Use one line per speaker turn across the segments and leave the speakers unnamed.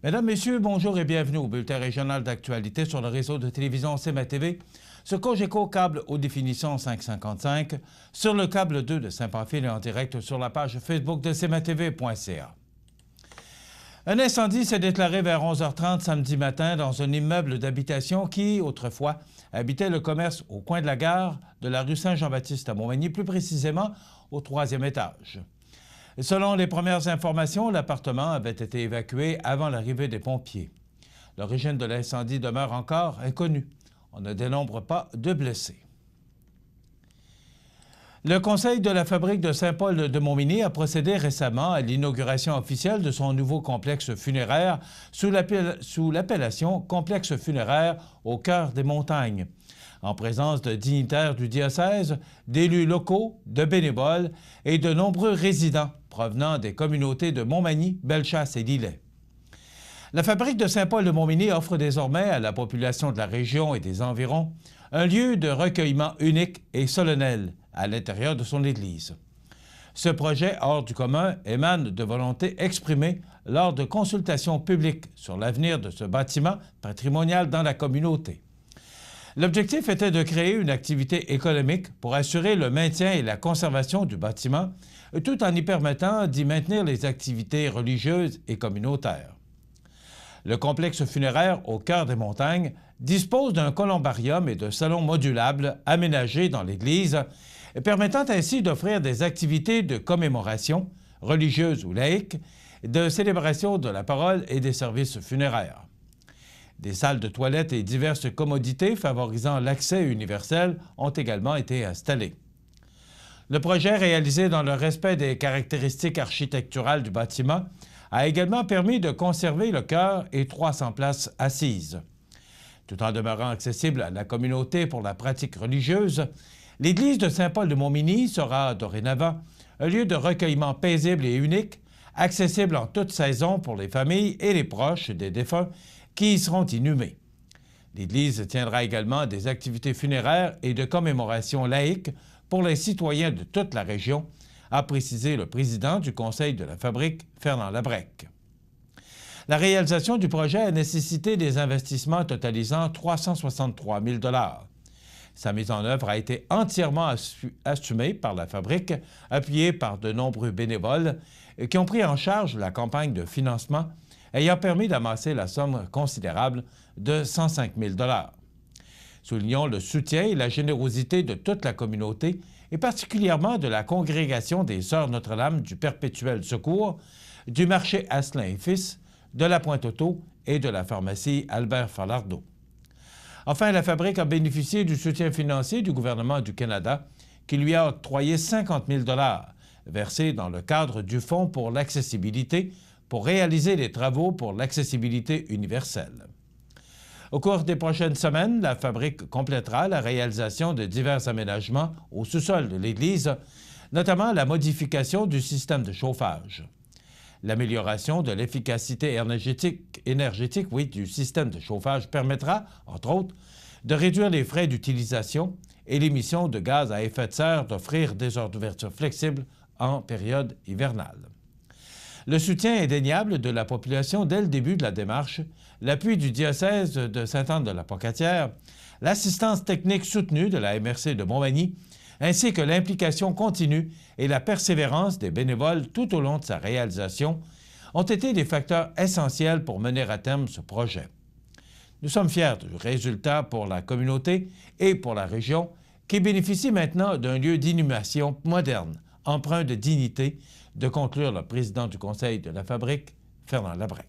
Mesdames, Messieurs, bonjour et bienvenue au bulletin régional d'actualité sur le réseau de télévision CMA-TV, sur Cogeco câble haute définition 555, sur le câble 2 de Saint-Pamphile et en direct sur la page Facebook de cmatv.ca. Un incendie s'est déclaré vers 11h30 samedi matin dans un immeuble d'habitation qui, autrefois, habitait le commerce au coin de la gare de la rue Saint-Jean-Baptiste à Montmagny, plus précisément au 3e étage. Selon les premières informations, l'appartement avait été évacué avant l'arrivée des pompiers. L'origine de l'incendie demeure encore inconnue. On ne dénombre pas de blessés. Le conseil de la fabrique de Saint-Paul de Montmagny a procédé récemment à l'inauguration officielle de son nouveau complexe funéraire sous l'appellation Complexe funéraire au cœur des montagnes, en présence de dignitaires du diocèse, d'élus locaux, de bénévoles et de nombreux résidents provenant des communautés de Montmagny, Bellechasse et Lillet. La fabrique de Saint-Paul de Montmagny offre désormais à la population de la région et des environs un lieu de recueillement unique et solennel à l'intérieur de son église. Ce projet hors du commun émane de volontés exprimées lors de consultations publiques sur l'avenir de ce bâtiment patrimonial dans la communauté. L'objectif était de créer une activité économique pour assurer le maintien et la conservation du bâtiment, tout en y permettant d'y maintenir les activités religieuses et communautaires. Le complexe funéraire au cœur des montagnes dispose d'un columbarium et de salons modulables aménagés dans l'église, permettant ainsi d'offrir des activités de commémoration, religieuses ou laïques, de célébration de la parole et des services funéraires. Des salles de toilettes et diverses commodités favorisant l'accès universel ont également été installées. Le projet, réalisé dans le respect des caractéristiques architecturales du bâtiment, a également permis de conserver le chœur et 300 places assises. Tout en demeurant accessible à la communauté pour la pratique religieuse, l'église de Saint-Paul de Montmagny sera dorénavant un lieu de recueillement paisible et unique, accessible en toute saison pour les familles et les proches des défunts qui y seront inhumés. L'Église tiendra également des activités funéraires et de commémoration laïque pour les citoyens de toute la région, a précisé le président du conseil de la fabrique, Fernand Labrec. La réalisation du projet a nécessité des investissements totalisant 363 000 $. Sa mise en œuvre a été entièrement assumée par la fabrique, appuyée par de nombreux bénévoles qui ont pris en charge la campagne de financement ayant permis d'amasser la somme considérable de 105 000 $. Soulignons le soutien et la générosité de toute la communauté et particulièrement de la congrégation des Sœurs Notre-Dame du Perpétuel Secours, du marché Asselin et Fils, de la Pointe-Auto et de la pharmacie Albert Falardeau. Enfin, la fabrique a bénéficié du soutien financier du gouvernement du Canada qui lui a octroyé 50 000 $ versés dans le cadre du Fonds pour l'accessibilité pour réaliser les travaux pour l'accessibilité universelle. Au cours des prochaines semaines, la fabrique complétera la réalisation de divers aménagements au sous-sol de l'église, notamment la modification du système de chauffage. L'amélioration de l'efficacité énergétique du système de chauffage permettra, entre autres, de réduire les frais d'utilisation et l'émission de gaz à effet de serre, d'offrir des heures d'ouverture flexibles en période hivernale. Le soutien indéniable de la population dès le début de la démarche, l'appui du diocèse de Sainte-Anne-de-la-Pocatière, l'assistance technique soutenue de la MRC de Montmagny, ainsi que l'implication continue et la persévérance des bénévoles tout au long de sa réalisation, ont été des facteurs essentiels pour mener à terme ce projet. Nous sommes fiers du résultat pour la communauté et pour la région qui bénéficie maintenant d'un lieu d'inhumation moderne, empreint de dignité, de conclure le président du conseil de la fabrique, Fernand Labrec.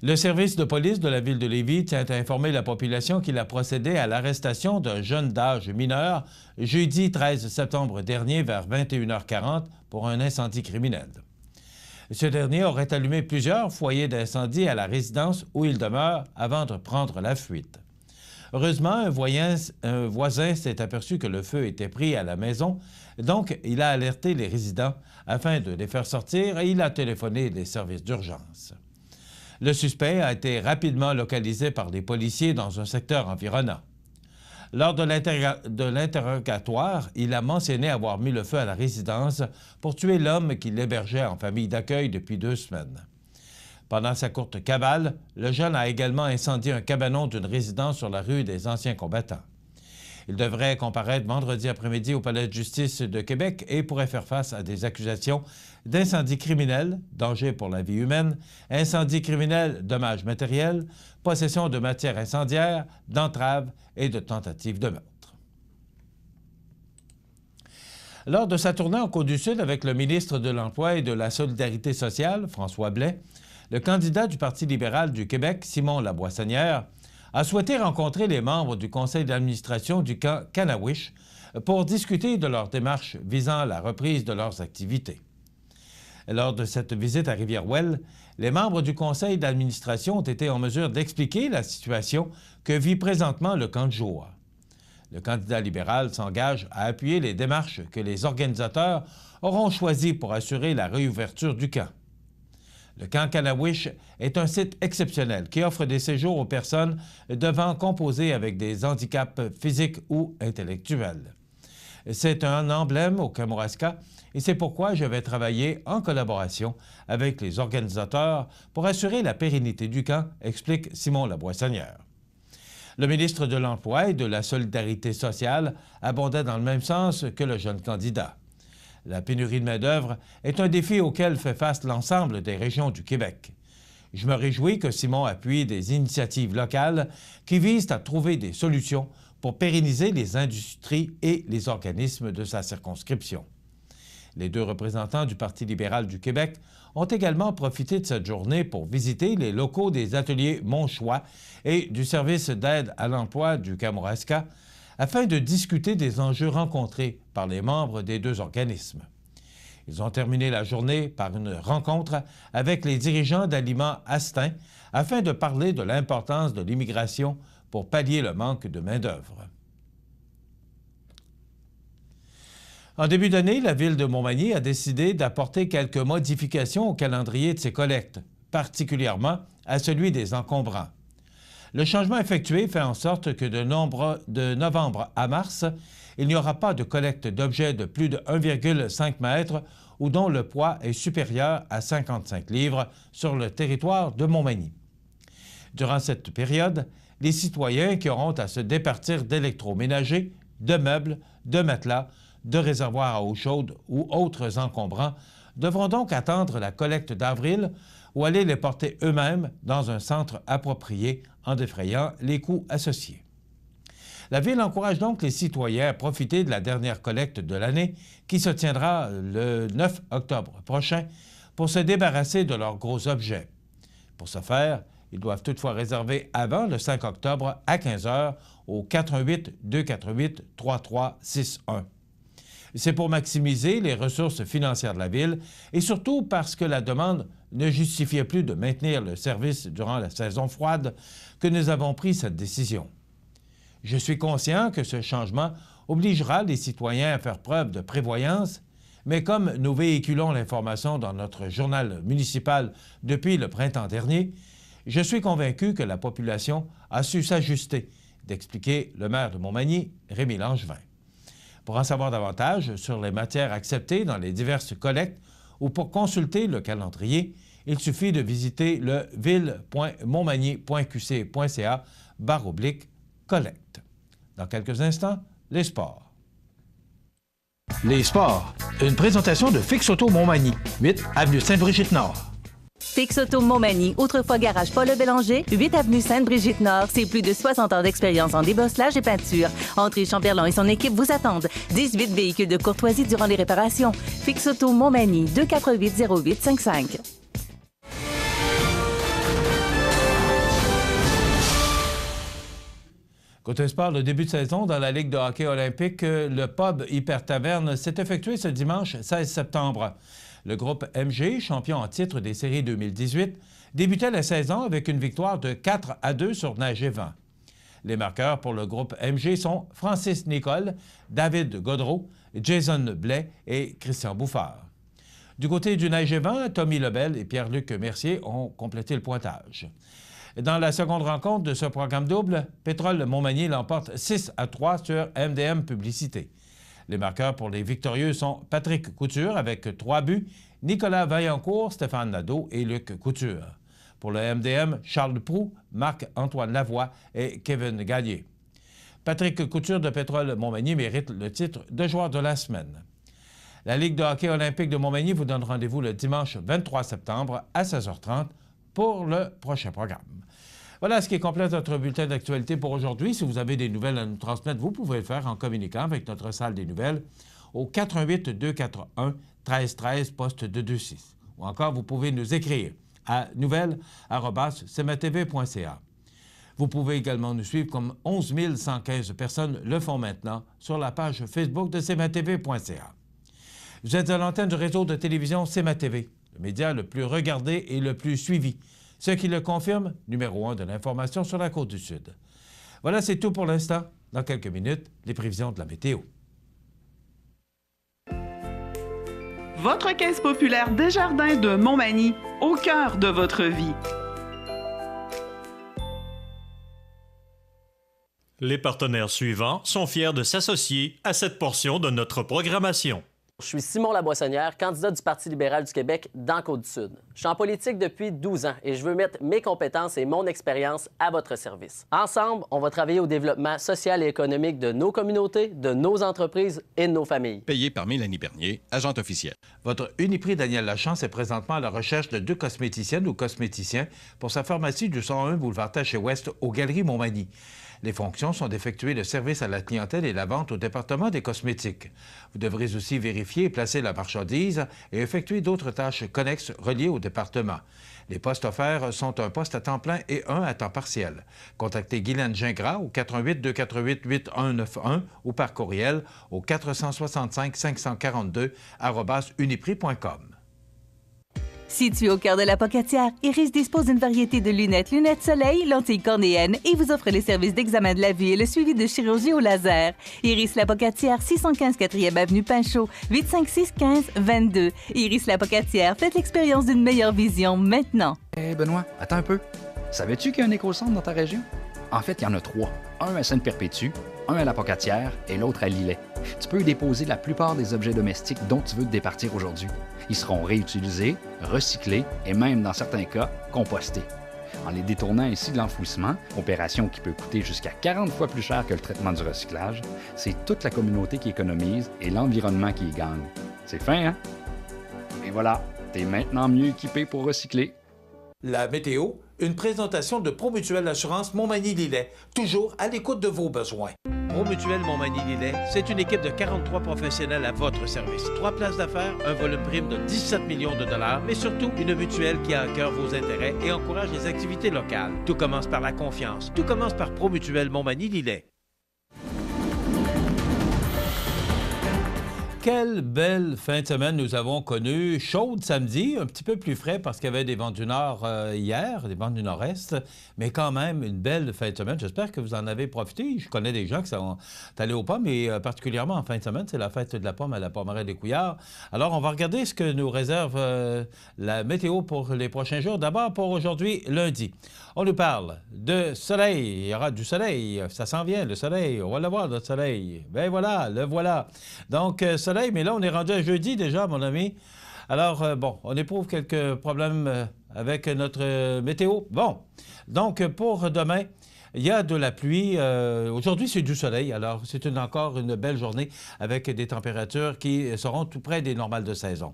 Le service de police de la ville de Lévis tient à informer la population qu'il a procédé à l'arrestation d'un jeune d'âge mineur jeudi 13 septembre dernier vers 21h40 pour un incendie criminel. Ce dernier aurait allumé plusieurs foyers d'incendie à la résidence où il demeure avant de prendre la fuite. Heureusement, un voisin s'est aperçu que le feu était pris à la maison, donc il a alerté les résidents afin de les faire sortir et il a téléphoné les services d'urgence. Le suspect a été rapidement localisé par les policiers dans un secteur environnant. Lors de l'interrogatoire, il a mentionné avoir mis le feu à la résidence pour tuer l'homme qui l'hébergeait en famille d'accueil depuis 2 semaines. Pendant sa courte cavale, le jeune a également incendié un cabanon d'une résidence sur la rue des Anciens combattants. Il devrait comparaître vendredi après-midi au Palais de justice de Québec et pourrait faire face à des accusations d'incendie criminel, danger pour la vie humaine, incendie criminel, dommages matériels, possession de matières incendiaires, d'entrave et de tentative de meurtre. Lors de sa tournée en Côte-du-Sud avec le ministre de l'Emploi et de la Solidarité sociale, François Blais, le candidat du Parti libéral du Québec, Simon Laboissonnière, a souhaité rencontrer les membres du conseil d'administration du camp Canawish pour discuter de leur démarche visant la reprise de leurs activités. Lors de cette visite à Rivière-Ouelle, les membres du conseil d'administration ont été en mesure d'expliquer la situation que vit présentement le camp de joie. Le candidat libéral s'engage à appuyer les démarches que les organisateurs auront choisies pour assurer la réouverture du camp. Le camp Canawish est un site exceptionnel qui offre des séjours aux personnes devant composer avec des handicaps physiques ou intellectuels. C'est un emblème au Kamouraska et c'est pourquoi je vais travailler en collaboration avec les organisateurs pour assurer la pérennité du camp, explique Simon Laboissonnière. Le ministre de l'Emploi et de la Solidarité sociale abondait dans le même sens que le jeune candidat. La pénurie de main-d'œuvre est un défi auquel fait face l'ensemble des régions du Québec. Je me réjouis que Simon appuie des initiatives locales qui visent à trouver des solutions pour pérenniser les industries et les organismes de sa circonscription. Les 2 représentants du Parti libéral du Québec ont également profité de cette journée pour visiter les locaux des ateliers Mon Choix et du service d'aide à l'emploi du Kamouraska afin de discuter des enjeux rencontrés par les membres des 2 organismes. Ils ont terminé la journée par une rencontre avec les dirigeants d'Aliments Astin afin de parler de l'importance de l'immigration pour pallier le manque de main-d'œuvre. En début d'année, la Ville de Montmagny a décidé d'apporter quelques modifications au calendrier de ses collectes, particulièrement à celui des encombrants. Le changement effectué fait en sorte que de novembre à mars, il n'y aura pas de collecte d'objets de plus de 1,5 mètre ou dont le poids est supérieur à 55 livres sur le territoire de Montmagny. Durant cette période, les citoyens qui auront à se départir d'électroménagers, de meubles, de matelas, de réservoirs à eau chaude ou autres encombrants devront donc attendre la collecte d'avril ou aller les porter eux-mêmes dans un centre approprié en défrayant les coûts associés. La Ville encourage donc les citoyens à profiter de la dernière collecte de l'année qui se tiendra le 9 octobre prochain pour se débarrasser de leurs gros objets. Pour ce faire, ils doivent toutefois réserver avant le 5 octobre à 15 h au 418-248-3361. C'est pour maximiser les ressources financières de la Ville et surtout parce que la demande ne justifiait plus de maintenir le service durant la saison froide que nous avons pris cette décision. Je suis conscient que ce changement obligera les citoyens à faire preuve de prévoyance, mais comme nous véhiculons l'information dans notre journal municipal depuis le printemps dernier, je suis convaincu que la population a su s'ajuster, d'expliquer le maire de Montmagny, Rémi Langevin. Pour en savoir davantage sur les matières acceptées dans les diverses collectes ou pour consulter le calendrier, il suffit de visiter le ville.montmagny.qc.ca/collecte. Dans quelques instants, les sports. Les sports, une présentation de Fix Auto Montmagny, 8 avenue Sainte-Brigitte-Nord.
Fix Auto Montmagny, autrefois garage Paul Bélanger, 8 avenue Sainte-Brigitte-Nord. C'est plus de 60 ans d'expérience en débosselage et peinture. André Chamberlain et son équipe vous attendent. 18 véhicules de courtoisie durant les réparations. Fix Auto Montmagny, 248-0855.
Côté sport, le début de saison dans la Ligue de hockey olympique, le pub Hyper Taverne s'est effectué ce dimanche 16 septembre. Le groupe MG, champion en titre des séries 2018, débutait la saison avec une victoire de 4-2 sur Neige-et-Vent. Les marqueurs pour le groupe MG sont Francis Nicole, David Godreau, Jason Blais et Christian Bouffard. Du côté du Neige-et-Vent, Tommy Lebel et Pierre-Luc Mercier ont complété le pointage. Dans la seconde rencontre de ce programme double, Pétrole Montmagny l'emporte 6-3 sur MDM Publicité. Les marqueurs pour les victorieux sont Patrick Couture avec 3 buts, Nicolas Vaillancourt, Stéphane Nadeau et Luc Couture. Pour le MDM, Charles Proulx, Marc-Antoine Lavoie et Kevin Gagné. Patrick Couture de Pétrole Montmagny mérite le titre de joueur de la semaine. La Ligue de hockey olympique de Montmagny vous donne rendez-vous le dimanche 23 septembre à 16h30 pour le prochain programme. Voilà ce qui complète notre bulletin d'actualité pour aujourd'hui. Si vous avez des nouvelles à nous transmettre, vous pouvez le faire en communiquant avec notre salle des nouvelles au 418-241-1313, poste 226. Ou encore, vous pouvez nous écrire à nouvelles@cmatv.ca. Vous pouvez également nous suivre comme 11 115 personnes le font maintenant sur la page Facebook de cmatv.ca. Vous êtes à l'antenne du réseau de télévision CMA-TV, le média le plus regardé et le plus suivi. Ce qui le confirme, numéro 1 de l'information sur la Côte-du-Sud. Voilà, c'est tout pour l'instant. Dans quelques minutes, les prévisions de la météo.
Votre caisse populaire Desjardins de Montmagny, au cœur de votre vie.
Les partenaires suivants sont fiers de s'associer à cette portion de notre programmation.
Je suis Simon Laboissonnière, candidat du Parti libéral du Québec dans Côte-du-Sud. Je suis en politique depuis 12 ans et je veux mettre mes compétences et mon expérience à votre service. Ensemble, on va travailler au développement social et économique de nos communautés, de nos entreprises et de nos familles.
Payé par Mélanie Bernier, agente officielle.
Votre Uniprix Daniel Lachance est présentement à la recherche de 2 cosméticiennes ou cosméticiens pour sa pharmacie du 101 boulevard Taché-Ouest aux Galeries Montmagny. Les fonctions sont d'effectuer le service à la clientèle et la vente au département des cosmétiques. Vous devrez aussi vérifier et placer la marchandise et effectuer d'autres tâches connexes reliées au département. Les postes offerts sont un poste à temps plein et un à temps partiel. Contactez Guylaine Gingras au 418-248-8191 ou par courriel au 465-542@uniprix.com.
Situé au cœur de la Pocatière, Iris dispose d'une variété de lunettes soleil, lentilles cornéennes et vous offre les services d'examen de la vue et le suivi de chirurgie au laser. Iris la Pocatière, 615 4e avenue Pinchot, 856-15-22. Iris la Pocatière, faites l'expérience d'une meilleure vision maintenant.
Hé Benoît, attends un peu. Savais-tu qu'il y a un éco-centre dans ta région? En fait, il y en a 3. Un à Sainte-Perpétue, un à la Pocatière et l'autre à Lillet. Tu peux y déposer la plupart des objets domestiques dont tu veux te départir aujourd'hui. Ils seront réutilisés, recyclés et même, dans certains cas, compostés. En les détournant ainsi de l'enfouissement, opération qui peut coûter jusqu'à 40 fois plus cher que le traitement du recyclage, c'est toute la communauté qui économise et l'environnement qui y gagne. C'est fin, hein? Et voilà, t'es maintenant mieux équipé pour recycler.
La météo, une présentation de Promutuelle Assurance Montmagny-Lillet, toujours à l'écoute de vos besoins. Promutuelle Montmagny-Lillet, c'est une équipe de 43 professionnels à votre service. 3 places d'affaires, un volume prime de 17 millions de dollars, mais surtout une mutuelle qui a à cœur vos intérêts et encourage les activités locales. Tout commence par la confiance. Tout commence par Promutuelle Montmagny-Lillet. Quelle belle fin de semaine nous avons connue. Chaude samedi, un petit peu plus frais parce qu'il y avait des vents du nord hier, des vents du nord-est, mais quand même une belle fin de semaine. J'espère que vous en avez profité. Je connais des gens qui sont allés aux pommes, et particulièrement en fin de semaine, c'est la fête de la pomme à la Pommeraie des Couillards. Alors, on va regarder ce que nous réserve la météo pour les prochains jours. D'abord, pour aujourd'hui, lundi. On nous parle de soleil. Il y aura du soleil. Ça s'en vient, le soleil. On va le voir, notre soleil. Ben voilà, le voilà. Donc, soleil, mais là, on est rendu à jeudi déjà, mon ami. Alors, bon, on éprouve quelques problèmes avec notre météo. Bon, donc, pour demain, il y a de la pluie. Aujourd'hui, c'est du soleil. Alors, c'est encore une belle journée avec des températures qui seront tout près des normales de saison.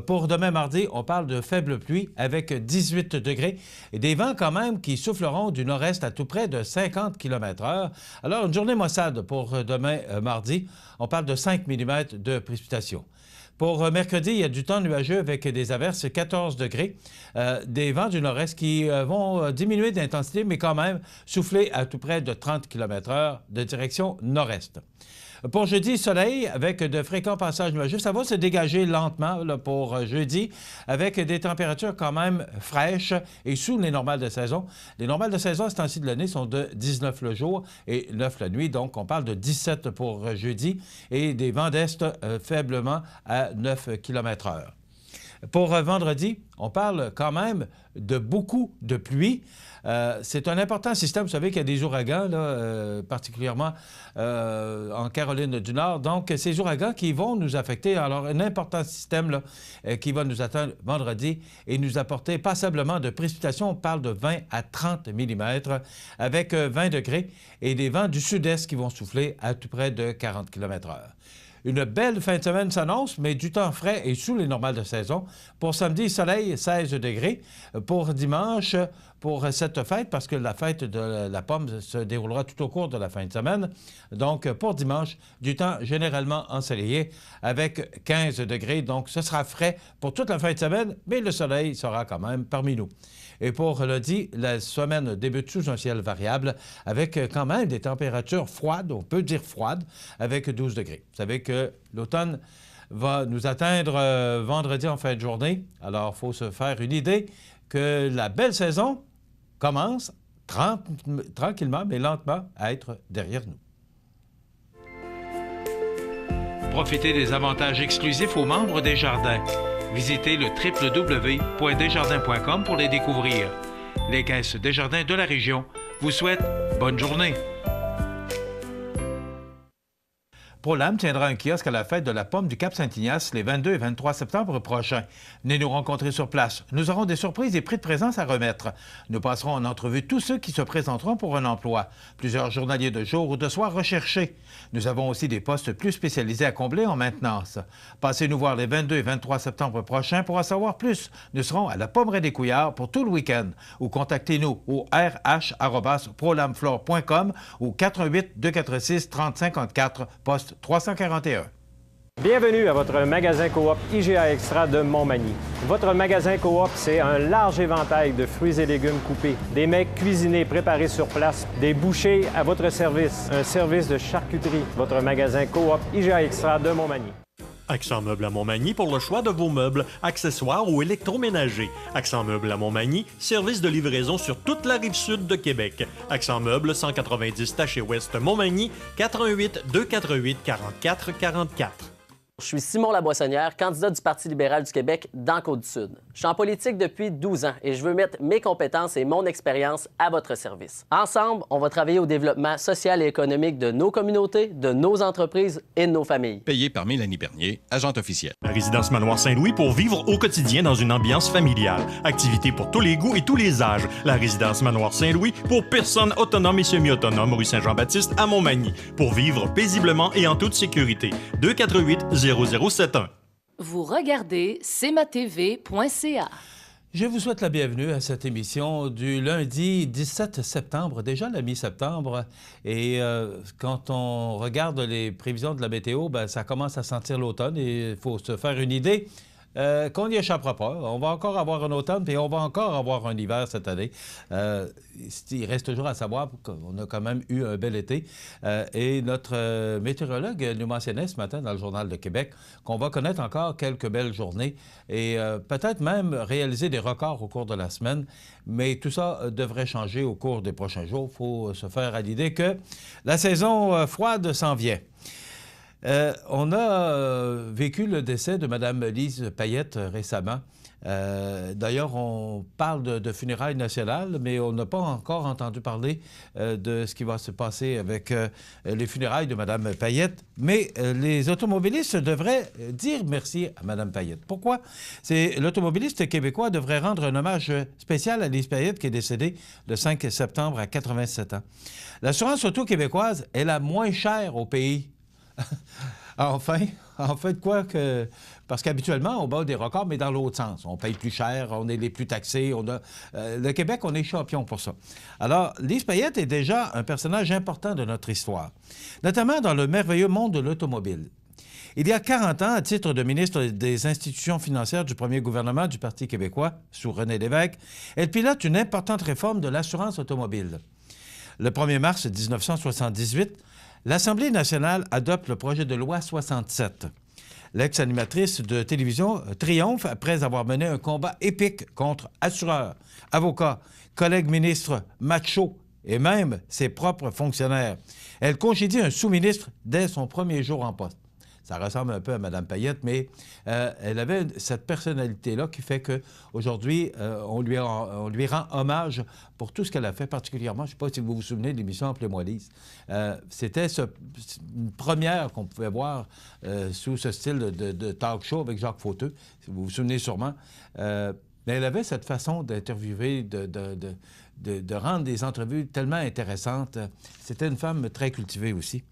Pour demain, mardi, on parle de faible pluie avec 18 degrés et des vents quand même qui souffleront du nord-est à tout près de 50 km/h. Alors, une journée maussade pour demain, mardi. On parle de 5 mm de précipitations. Pour mercredi, il y a du temps nuageux avec des averses, 14 degrés. Des vents du nord-est qui vont diminuer d'intensité, mais quand même souffler à tout près de 30 km/h de direction nord-est. Pour jeudi, soleil avec de fréquents passages nuageux. Ça va se dégager lentement là, pour jeudi avec des températures quand même fraîches et sous les normales de saison. Les normales de saison à ce temps-ci de l'année sont de 19 le jour et 9 la nuit. Donc, on parle de 17 pour jeudi et des vents d'est faiblement à 9 km/h. Pour vendredi, on parle quand même de beaucoup de pluie. C'est un important système. Vous savez qu'il y a des ouragans, là, particulièrement en Caroline du Nord. Donc, ces ouragans qui vont nous affecter. Alors, un important système là, qui va nous atteindre vendredi et nous apporter passablement de précipitations. On parle de 20 à 30 mm avec 20 degrés et des vents du sud-est qui vont souffler à tout près de 40 km/h. Une belle fin de semaine s'annonce, mais du temps frais et sous les normales de saison. Pour samedi, soleil, 16 degrés. Pour dimanche, pour cette fête, parce que la fête de la pomme se déroulera tout au cours de la fin de semaine. Donc, pour dimanche, du temps généralement ensoleillé avec 15 degrés. Donc, ce sera frais pour toute la fin de semaine, mais le soleil sera quand même parmi nous. Et pour lundi, la semaine débute sous un ciel variable avec quand même des températures froides, on peut dire froides, avec 12 degrés. Vous savez que l'automne va nous atteindre vendredi en fin de journée. Alors, il faut se faire une idée que la belle saison commence tranquillement, mais lentement, à être derrière nous. Profitez des avantages exclusifs aux membres des Jardins. Visitez le www.desjardins.com pour les découvrir. Les caisses Desjardins de la région vous souhaitent bonne journée. ProLam tiendra un kiosque à la fête de la pomme du Cap-Saint-Ignace les 22 et 23 septembre prochains. Venez nous rencontrer sur place. Nous aurons des surprises et prix de présence à remettre. Nous passerons en entrevue tous ceux qui se présenteront pour un emploi. Plusieurs journaliers de jour ou de soir recherchés. Nous avons aussi des postes plus spécialisés à combler en maintenance. Passez nous voir les 22 et 23 septembre prochains pour en savoir plus. Nous serons à la Pommeraie des Couillards pour tout le week-end. Ou contactez-nous au rh@prolamflore.com ou 418-246-3054, poste 341.
Bienvenue à votre magasin Coop IGA Extra de Montmagny. Votre magasin Coop, c'est un large éventail de fruits et légumes coupés, des mets cuisinés préparés sur place, des bouchées à votre service, un service de charcuterie. Votre magasin Coop IGA Extra de Montmagny.
Accent Meubles à Montmagny pour le choix de vos meubles, accessoires ou électroménagers. Accent Meubles à Montmagny, service de livraison sur toute la rive sud de Québec. Accent Meubles, 190 Taché-Ouest Montmagny, 418-248-4444.
Je suis Simon Laboissonnière, candidat du Parti libéral du Québec dans Côte-du-Sud. Je suis en politique depuis 12 ans et je veux mettre mes compétences et mon expérience à votre service. Ensemble, on va travailler au développement social et économique de nos communautés, de nos entreprises et de nos familles.
Payé par Mélanie Bernier, agente officielle.
La résidence Manoir Saint-Louis pour vivre au quotidien dans une ambiance familiale. Activités pour tous les goûts et tous les âges. La résidence Manoir Saint-Louis pour personnes autonomes et semi-autonomes, rue Saint-Jean-Baptiste à Montmagny. Pour vivre paisiblement et en toute sécurité. 248-0071.
Vous regardez cmatv.ca.
Je vous souhaite la bienvenue à cette émission du lundi 17 septembre, déjà la mi-septembre. Et quand on regarde les prévisions de la météo, bien, ça commence à sentir l'automne et il faut se faire une idée qu'on n'y échappera pas. On va encore avoir un automne et on va encore avoir un hiver cette année. Il reste toujours à savoir qu'on a quand même eu un bel été. Et notre météorologue nous mentionnait ce matin dans le Journal de Québec qu'on va connaître encore quelques belles journées et peut-être même réaliser des records au cours de la semaine. Mais tout ça devrait changer au cours des prochains jours. Il faut se faire à l'idée que la saison froide s'en vient. On a vécu le décès de Mme Lise Payette récemment. D'ailleurs, on parle de funérailles nationales, mais on n'a pas encore entendu parler de ce qui va se passer avec les funérailles de Mme Payette. Mais les automobilistes devraient dire merci à Mme Payette. Pourquoi? L'automobiliste québécois devrait rendre un hommage spécial à Lise Payette qui est décédée le 5 septembre à 87 ans. L'assurance auto québécoise est la moins chère au pays. Enfin, en fait, quoi que... Parce qu'habituellement, on bat des records, mais dans l'autre sens. On paye plus cher, on est les plus taxés. Le Québec, on est champion pour ça. Alors, Lise Payette est déjà un personnage important de notre histoire, notamment dans le merveilleux monde de l'automobile. Il y a 40 ans, à titre de ministre des institutions financières du premier gouvernement du Parti québécois, sous René Lévesque, elle pilote une importante réforme de l'assurance automobile. Le 1er mars 1978, l'Assemblée nationale adopte le projet de loi 67. L'ex-animatrice de télévision triomphe après avoir mené un combat épique contre assureurs, avocats, collègues ministres, machos et même ses propres fonctionnaires. Elle congédie un sous-ministre dès son premier jour en poste. Ça ressemble un peu à Mme Payette, mais elle avait cette personnalité-là qui fait qu'aujourd'hui, on lui rend hommage pour tout ce qu'elle a fait, particulièrement, je ne sais pas si vous vous souvenez de l'émission Appelez-moi Lise. C'était une première qu'on pouvait voir sous ce style de talk show avec Jacques Fauteux, si vous vous souvenez sûrement. Mais elle avait cette façon d'interviewer, de rendre des entrevues tellement intéressantes. C'était une femme très cultivée aussi.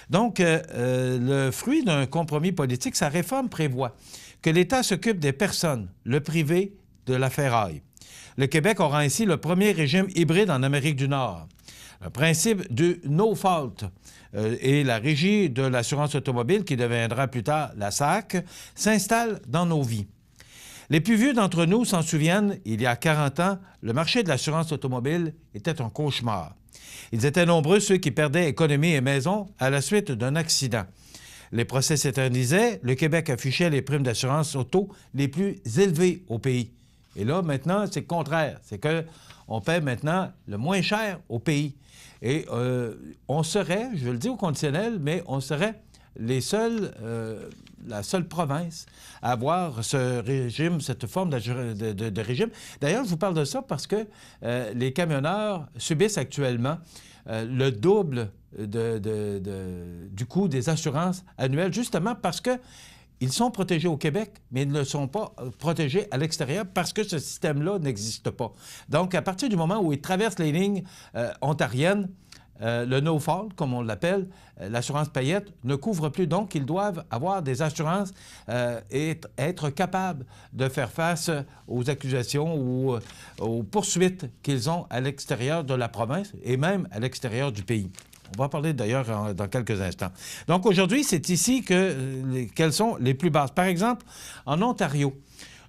Donc, le fruit d'un compromis politique, sa réforme prévoit que l'État s'occupe des personnes, le privé de la ferraille. Le Québec aura ainsi le premier régime hybride en Amérique du Nord. Le principe du « no fault » et la régie de l'assurance automobile, qui deviendra plus tard la SAC, s'installe dans nos vies. Les plus vieux d'entre nous s'en souviennent, il y a 40 ans, le marché de l'assurance automobile était un cauchemar. Ils étaient nombreux ceux qui perdaient économie et maison à la suite d'un accident. Les procès s'éternisaient, le Québec affichait les primes d'assurance auto les plus élevées au pays. Et là, maintenant, c'est le contraire. C'est qu'on paie maintenant le moins cher au pays. Et on serait, je le dis au conditionnel, mais on serait la seule province à avoir ce régime, cette forme de régime. D'ailleurs, je vous parle de ça parce que les camionneurs subissent actuellement le double du coût des assurances annuelles, justement parce que ils sont protégés au Québec, mais ils ne sont pas protégés à l'extérieur parce que ce système-là n'existe pas. Donc, à partir du moment où ils traversent les lignes ontariennes, le no-fault, comme on l'appelle, l'assurance Payette, ne couvre plus. Donc, ils doivent avoir des assurances et être capables de faire face aux accusations ou aux poursuites qu'ils ont à l'extérieur de la province et même à l'extérieur du pays. On va en parler d'ailleurs dans quelques instants. Donc, aujourd'hui, c'est ici quelles sont les plus basses. Par exemple, en Ontario,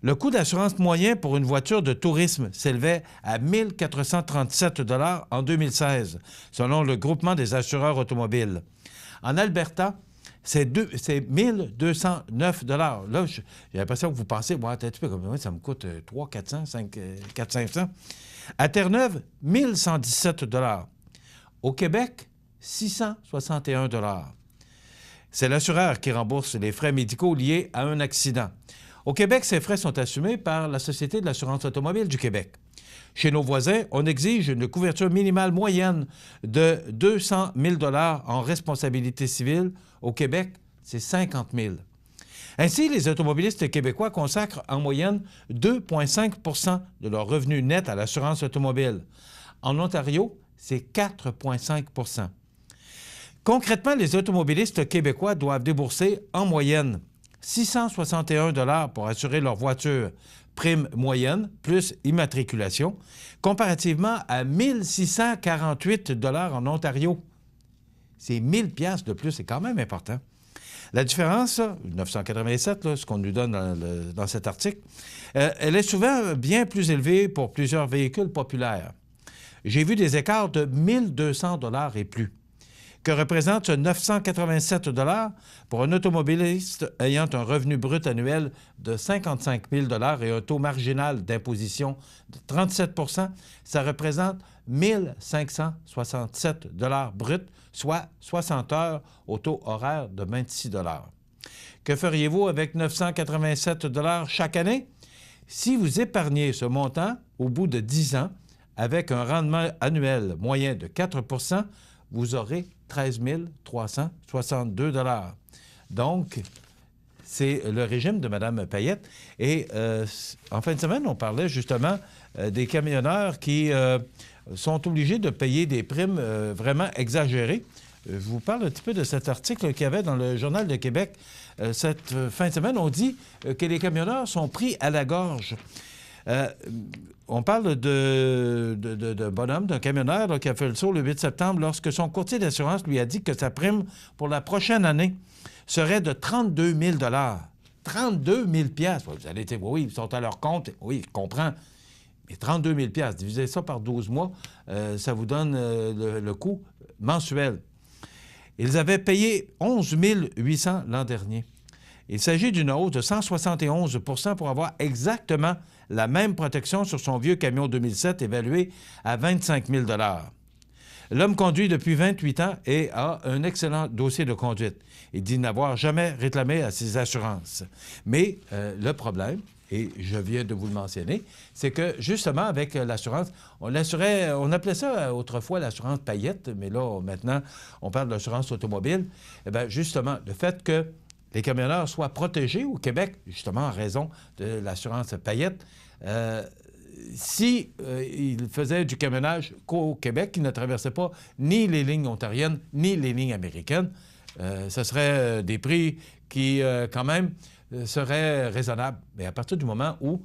le coût d'assurance moyen pour une voiture de tourisme s'élevait à 1 437 $ en 2016, selon le groupement des assureurs automobiles. En Alberta, c'est 1 209 $. Là, j'ai l'impression que vous pensez, bon, ça me coûte 300, 400, 500. À Terre-Neuve, 1 117 $. Au Québec, 661 $. C'est l'assureur qui rembourse les frais médicaux liés à un accident. Au Québec, ces frais sont assumés par la Société de l'assurance automobile du Québec. Chez nos voisins, on exige une couverture minimale moyenne de 200 000 $ en responsabilité civile. Au Québec, c'est 50 000 $. Ainsi, les automobilistes québécois consacrent en moyenne 2,5 % de leur revenu net à l'assurance automobile. En Ontario, c'est 4,5 %. Concrètement, les automobilistes québécois doivent débourser en moyenne 661 $ pour assurer leur voiture, prime moyenne, plus immatriculation, comparativement à 1 648 $ en Ontario. C'est 1 000 $ de plus, c'est quand même important. La différence, 987, là, ce qu'on nous donne dans cet article, elle est souvent bien plus élevée pour plusieurs véhicules populaires. J'ai vu des écarts de 1 200 $ et plus. Que représente ce 987 $ pour un automobiliste ayant un revenu brut annuel de 55 000 $ et un taux marginal d'imposition de 37 %, ça représente 1 567 $ brut, soit 60 heures au taux horaire de 26 $. Que feriez-vous avec 987 $ chaque année? Si vous épargnez ce montant au bout de 10 ans, avec un rendement annuel moyen de 4 %, vous aurez 13 362 $. Donc, c'est le régime de Mme Payette. Et en fin de semaine, on parlait justement des camionneurs qui sont obligés de payer des primes vraiment exagérées. Je vous parle un petit peu de cet article qu'il y avait dans le Journal de Québec. Cette fin de semaine, on dit que les camionneurs sont pris à la gorge. On parle de bonhomme, d'un camionneur là, qui a fait le saut le 8 septembre lorsque son courtier d'assurance lui a dit que sa prime pour la prochaine année serait de 32 000 $. 32 000 $. Vous allez dire, oui, ils sont à leur compte. Oui, je comprends. Mais 32 000 $, divisez ça par 12 mois, ça vous donne le coût mensuel. Ils avaient payé 11 800 l'an dernier. Il s'agit d'une hausse de 171 % pour avoir exactement la même protection sur son vieux camion 2007 évalué à 25 000 $. L'homme conduit depuis 28 ans et a un excellent dossier de conduite. Il dit n'avoir jamais réclamé à ses assurances. Mais le problème, et je viens de vous le mentionner, c'est que justement avec l'assurance, on appelait ça autrefois l'assurance paillette, mais là, maintenant, on parle de l'assurance automobile. Eh bien, justement, le fait que les camionneurs soient protégés au Québec, justement en raison de l'assurance paillette, si ils faisaient du camionnage qu'au Québec, ils ne traversaient pas ni les lignes ontariennes, ni les lignes américaines, ce serait des prix qui, quand même, seraient raisonnables. Mais à partir du moment où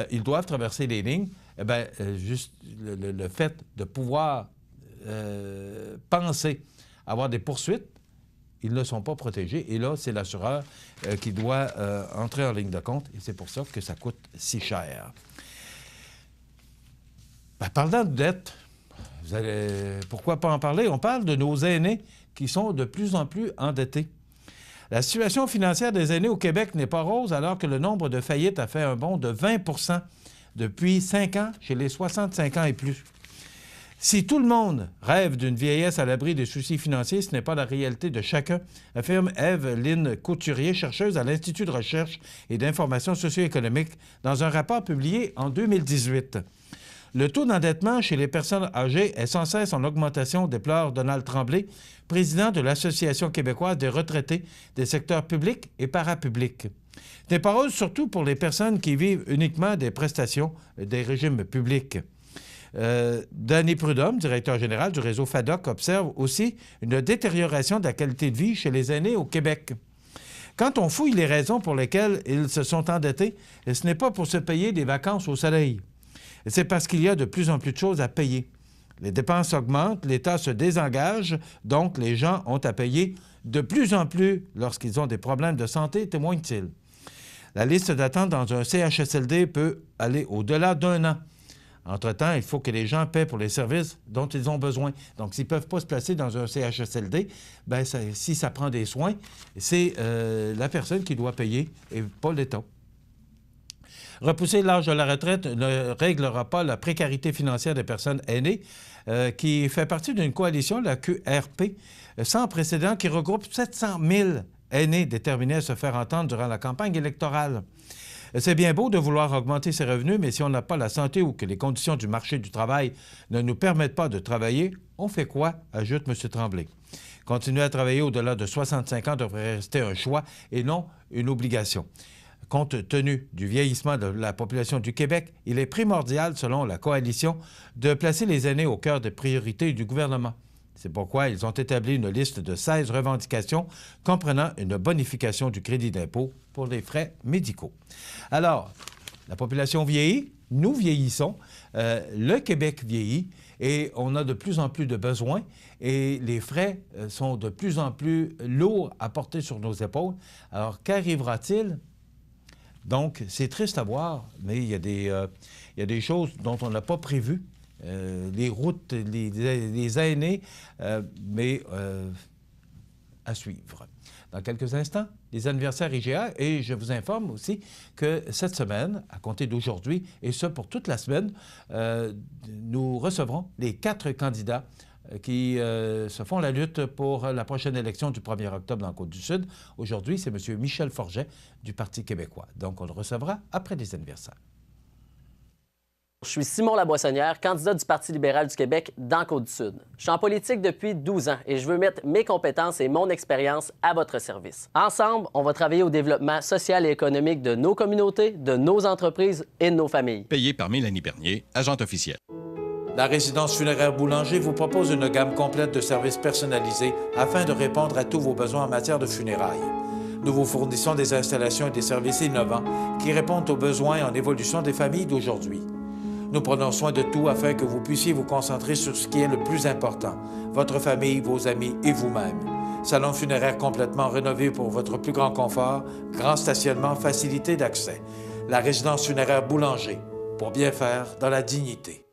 ils doivent traverser les lignes, eh bien, juste le fait de pouvoir penser avoir des poursuites, ils ne sont pas protégés. Et là, c'est l'assureur qui doit entrer en ligne de compte. Et c'est pour ça que ça coûte si cher. Ben, parlant de dette, pourquoi pas en parler? On parle de nos aînés qui sont de plus en plus endettés. La situation financière des aînés au Québec n'est pas rose alors que le nombre de faillites a fait un bond de 20 depuis 5 ans chez les 65 ans et plus. Si tout le monde rêve d'une vieillesse à l'abri des soucis financiers, ce n'est pas la réalité de chacun, affirme Ève-Lynne Couturier, chercheuse à l'Institut de recherche et d'information socio-économique, dans un rapport publié en 2018. Le taux d'endettement chez les personnes âgées est sans cesse en augmentation, déplore Donald Tremblay, président de l'Association québécoise des retraités des secteurs publics et parapublics. Ce n'est pas rose surtout pour les personnes qui vivent uniquement des prestations des régimes publics. Danny Prudhomme, directeur général du réseau FADOC, observe aussi une détérioration de la qualité de vie chez les aînés au Québec. Quand on fouille les raisons pour lesquelles ils se sont endettés, ce n'est pas pour se payer des vacances au soleil. C'est parce qu'il y a de plus en plus de choses à payer. Les dépenses augmentent, l'État se désengage, donc les gens ont à payer de plus en plus lorsqu'ils ont des problèmes de santé, témoigne-t-il. La liste d'attente dans un CHSLD peut aller au-delà d'1 an. Entre-temps, il faut que les gens paient pour les services dont ils ont besoin. Donc, s'ils ne peuvent pas se placer dans un CHSLD, bien, si ça prend des soins, c'est la personne qui doit payer et pas l'État. Repousser l'âge de la retraite ne réglera pas la précarité financière des personnes aînées, qui fait partie d'une coalition, la QRP, sans précédent, qui regroupe 700 000 aînés déterminés à se faire entendre durant la campagne électorale. C'est bien beau de vouloir augmenter ses revenus, mais si on n'a pas la santé ou que les conditions du marché du travail ne nous permettent pas de travailler, on fait quoi? Ajoute M. Tremblay. Continuer à travailler au-delà de 65 ans devrait rester un choix et non une obligation. Compte tenu du vieillissement de la population du Québec, il est primordial, selon la Coalition, de placer les aînés au cœur des priorités du gouvernement. C'est pourquoi ils ont établi une liste de 16 revendications comprenant une bonification du crédit d'impôt pour les frais médicaux. Alors, la population vieillit, nous vieillissons, le Québec vieillit et on a de plus en plus de besoins et les frais sont de plus en plus lourds à porter sur nos épaules. Alors, qu'arrivera-t-il? Donc, c'est triste à voir, mais il y a des choses dont on n'a pas prévu. Les routes, les aînés, mais à suivre. Dans quelques instants, les anniversaires IGA, et je vous informe aussi que cette semaine, à compter d'aujourd'hui, et ce pour toute la semaine, nous recevrons les 4 candidats qui se font la lutte pour la prochaine élection du 1er octobre dans la Côte-du-Sud. Aujourd'hui, c'est M. Michel Forget du Parti québécois. Donc, on le recevra après les anniversaires.
Je suis Simon Laboissonnière, candidat du Parti libéral du Québec dans Côte-du-Sud. Je suis en politique depuis 12 ans et je veux mettre mes compétences et mon expérience à votre service. Ensemble, on va travailler au développement social et économique de nos communautés, de nos entreprises et de nos familles.
Payé par Mélanie Bernier, agente officielle.
La résidence funéraire Boulanger vous propose une gamme complète de services personnalisés afin de répondre à tous vos besoins en matière de funérailles. Nous vous fournissons des installations et des services innovants qui répondent aux besoins en évolution des familles d'aujourd'hui. Nous prenons soin de tout afin que vous puissiez vous concentrer sur ce qui est le plus important, votre famille, vos amis et vous-même. Salon funéraire complètement rénové pour votre plus grand confort, grand stationnement, facilité d'accès. La résidence funéraire Boulanger, pour bien faire dans la dignité.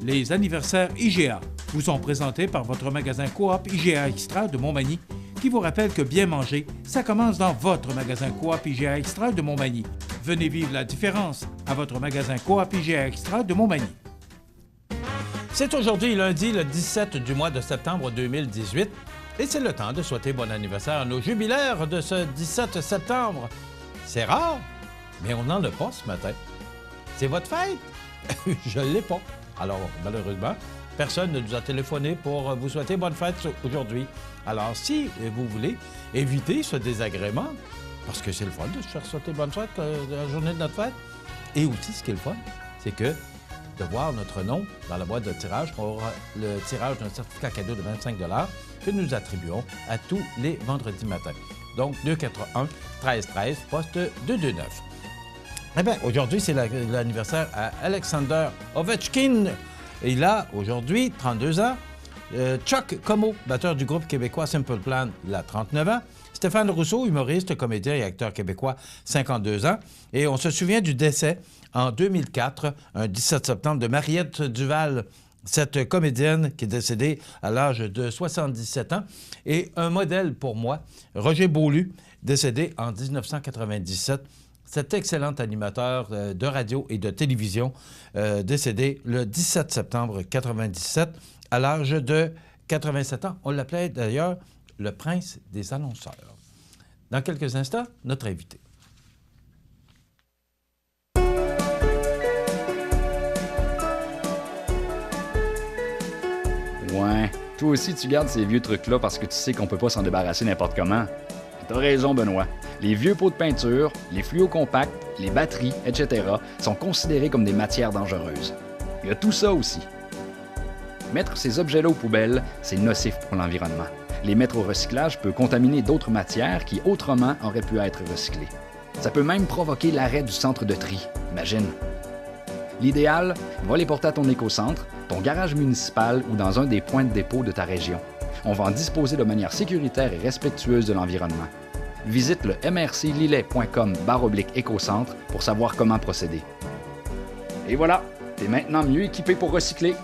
Les anniversaires IGA vous sont présentés par votre magasin Coop IGA Extra de Montmagny, qui vous rappelle que bien manger, ça commence dans votre magasin Coop IGA Extra de Montmagny. Venez vivre la différence à votre magasin Coop IGA Extra de Montmagny. C'est aujourd'hui lundi, le 17 du mois de septembre 2018, et c'est le temps de souhaiter bon anniversaire à nos jubilaires de ce 17 septembre. C'est rare, mais on n'en a pas ce matin. C'est votre fête? Je ne l'ai pas. Alors, malheureusement, personne ne nous a téléphoné pour vous souhaiter bonne fête aujourd'hui. Alors, si vous voulez éviter ce désagrément, parce que c'est le fun de se faire souhaiter bonne fête la journée de notre fête, et aussi, ce qui est le fun, c'est que de voir notre nom dans la boîte de tirage pour le tirage d'un certificat cadeau de 25 que nous attribuons à tous les vendredis matins. Donc, 281-1313, poste 229. Eh bien, aujourd'hui, c'est l'anniversaire à Alexander Ovechkin. Il a aujourd'hui 32 ans. Chuck Como, batteur du groupe québécois Simple Plan, il a 39 ans. Stéphane Rousseau, humoriste, comédien et acteur québécois, 52 ans. Et on se souvient du décès en 2004, un 17 septembre, de Mariette Duval, cette comédienne qui est décédée à l'âge de 77 ans. Et un modèle pour moi, Roger Beaulieu, décédé en 1997. Cet excellent animateur de radio et de télévision, décédé le 17 septembre 1997 à l'âge de 87 ans. On l'appelait d'ailleurs le prince des annonceurs. Dans quelques instants, notre invité.
Ouais, toi aussi tu gardes ces vieux trucs-là parce que tu sais qu'on peut pas s'en débarrasser n'importe comment. T'as raison, Benoît. Les vieux pots de peinture, les fluos compacts, les batteries, etc. sont considérés comme des matières dangereuses. Il y a tout ça aussi. Mettre ces objets-là aux poubelles, c'est nocif pour l'environnement. Les mettre au recyclage peut contaminer d'autres matières qui autrement auraient pu être recyclées. Ça peut même provoquer l'arrêt du centre de tri, imagine. L'idéal, va les porter à ton écocentre, ton garage municipal ou dans un des points de dépôt de ta région. On va en disposer de manière sécuritaire et respectueuse de l'environnement. Visite le mrclillet.com/écocentre pour savoir comment procéder. Et voilà, t'es maintenant mieux équipé pour recycler.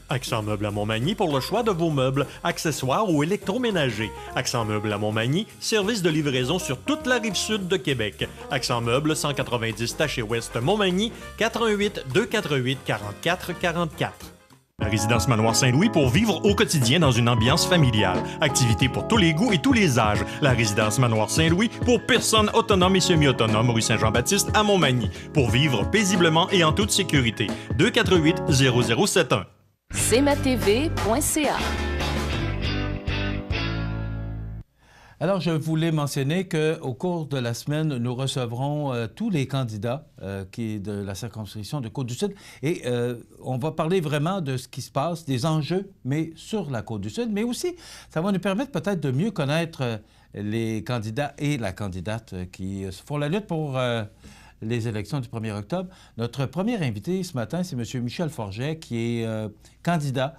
Accent Meubles à Montmagny pour le choix de vos meubles, accessoires ou électroménagers. Accent Meubles à Montmagny, service de livraison sur toute la rive sud de Québec. Accent Meubles, 190 Taché Ouest Montmagny, 418 248 44 44. La résidence Manoir Saint-Louis pour vivre au quotidien dans une ambiance familiale. Activités pour tous les goûts et tous les âges. La résidence Manoir Saint-Louis pour personnes autonomes et semi-autonomes, rue Saint-Jean-Baptiste à Montmagny. Pour vivre paisiblement et en toute sécurité. 248 0071.
cmatv.ca.
Alors, je voulais mentionner qu'au cours de la semaine, nous recevrons tous les candidats de la circonscription de Côte-du-Sud et on va parler vraiment de ce qui se passe, des enjeux, mais sur la Côte-du-Sud, mais aussi, ça va nous permettre peut-être de mieux connaître les candidats et la candidate qui font la lutte pour les élections du 1er octobre. Notre premier invité ce matin, c'est M. Michel Forget, qui est candidat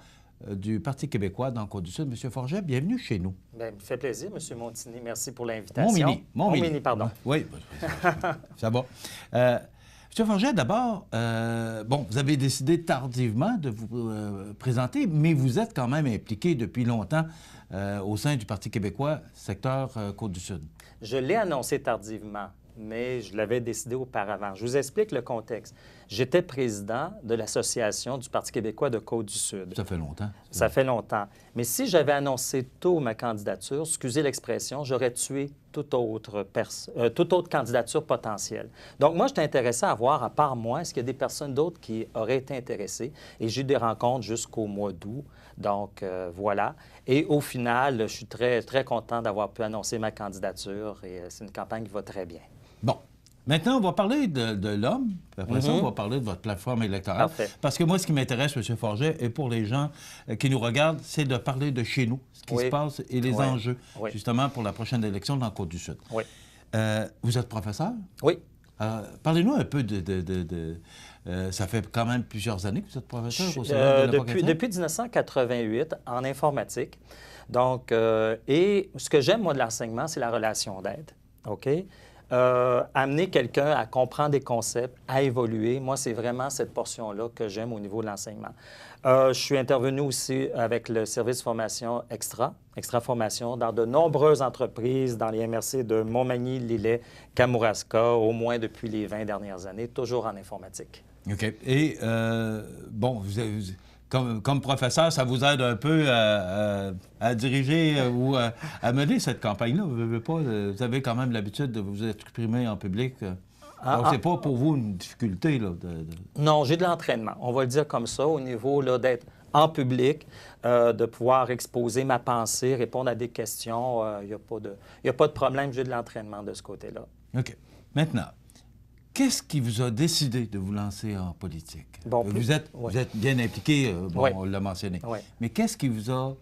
du Parti québécois dans Côte-du-Sud. M. Forget, bienvenue chez nous.
Bien, me fait plaisir, M. Montigny. Merci pour l'invitation.
Montminy,
pardon.
Oui, ça va. M. Forget, d'abord, vous avez décidé tardivement de vous présenter, mais vous êtes quand même impliqué depuis longtemps au sein du Parti québécois, secteur Côte-du-Sud.
Je l'ai annoncé tardivement, mais je l'avais décidé auparavant. Je vous explique le contexte. J'étais président de l'Association du Parti québécois de Côte-du-Sud.
Ça fait longtemps.
Ça fait longtemps. Mais si j'avais annoncé tôt ma candidature, excusez l'expression, j'aurais tué toute autre candidature potentielle. Donc, moi, j'étais intéressé à voir, à part moi, est-ce qu'il y a des personnes d'autres qui auraient été intéressées? Et j'ai eu des rencontres jusqu'au mois d'août. Donc, voilà. Et au final, je suis très, très content d'avoir pu annoncer ma candidature et c'est une campagne qui va très bien.
Bon. Maintenant, on va parler de l'homme. Après ça, on va parler de votre plateforme électorale.
Parfait.
Parce que moi, ce qui m'intéresse, M. Forget, et pour les gens qui nous regardent, c'est de parler de chez nous, ce qui se passe et les enjeux, justement, pour la prochaine élection dans Côte-du-Sud.
Oui.
Vous êtes professeur?
Oui.
Parlez-nous un peu ça fait quand même plusieurs années que vous êtes professeur au Cégep de la Pocatière?
Depuis 1988, en informatique. Donc, et ce que j'aime, moi, de l'enseignement, c'est la relation d'aide. OK? amener quelqu'un à comprendre des concepts, à évoluer. Moi, c'est vraiment cette portion-là que j'aime au niveau de l'enseignement. Je suis intervenu aussi avec le service de formation Extra Formation, dans de nombreuses entreprises, dans les MRC de Montmagny, Lillet, Kamouraska, au moins depuis les 20 dernières années, toujours en informatique.
OK. Et, bon, comme professeur, ça vous aide un peu à diriger ou à mener cette campagne-là. Vous avez quand même l'habitude de vous exprimer en public. Donc, c'est pas pour vous une difficulté, là?
Non, j'ai de l'entraînement. On va le dire comme ça, au niveau d'être en public, de pouvoir exposer ma pensée, répondre à des questions. Il n'y a pas de problème, j'ai de l'entraînement de ce côté-là.
OK. Maintenant, qu'est-ce qui vous a décidé de vous lancer en politique?
Bon,
vous êtes bien impliqué,
oui.
On l'a mentionné.
Oui.
Mais qu'est-ce qui vous a...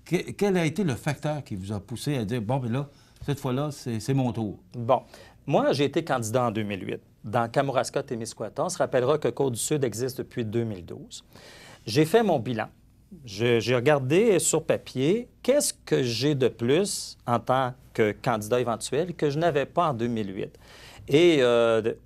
quel a été le facteur qui vous a poussé à dire, bon, bien là, cette fois-là, c'est mon tour?
Bon. Moi, j'ai été candidat en 2008 dans Kamouraska-Témiscouata. On se rappellera que Côte-du-Sud existe depuis 2012. J'ai fait mon bilan. J'ai regardé sur papier qu'est-ce que j'ai de plus en tant que candidat éventuel que je n'avais pas en 2008. Et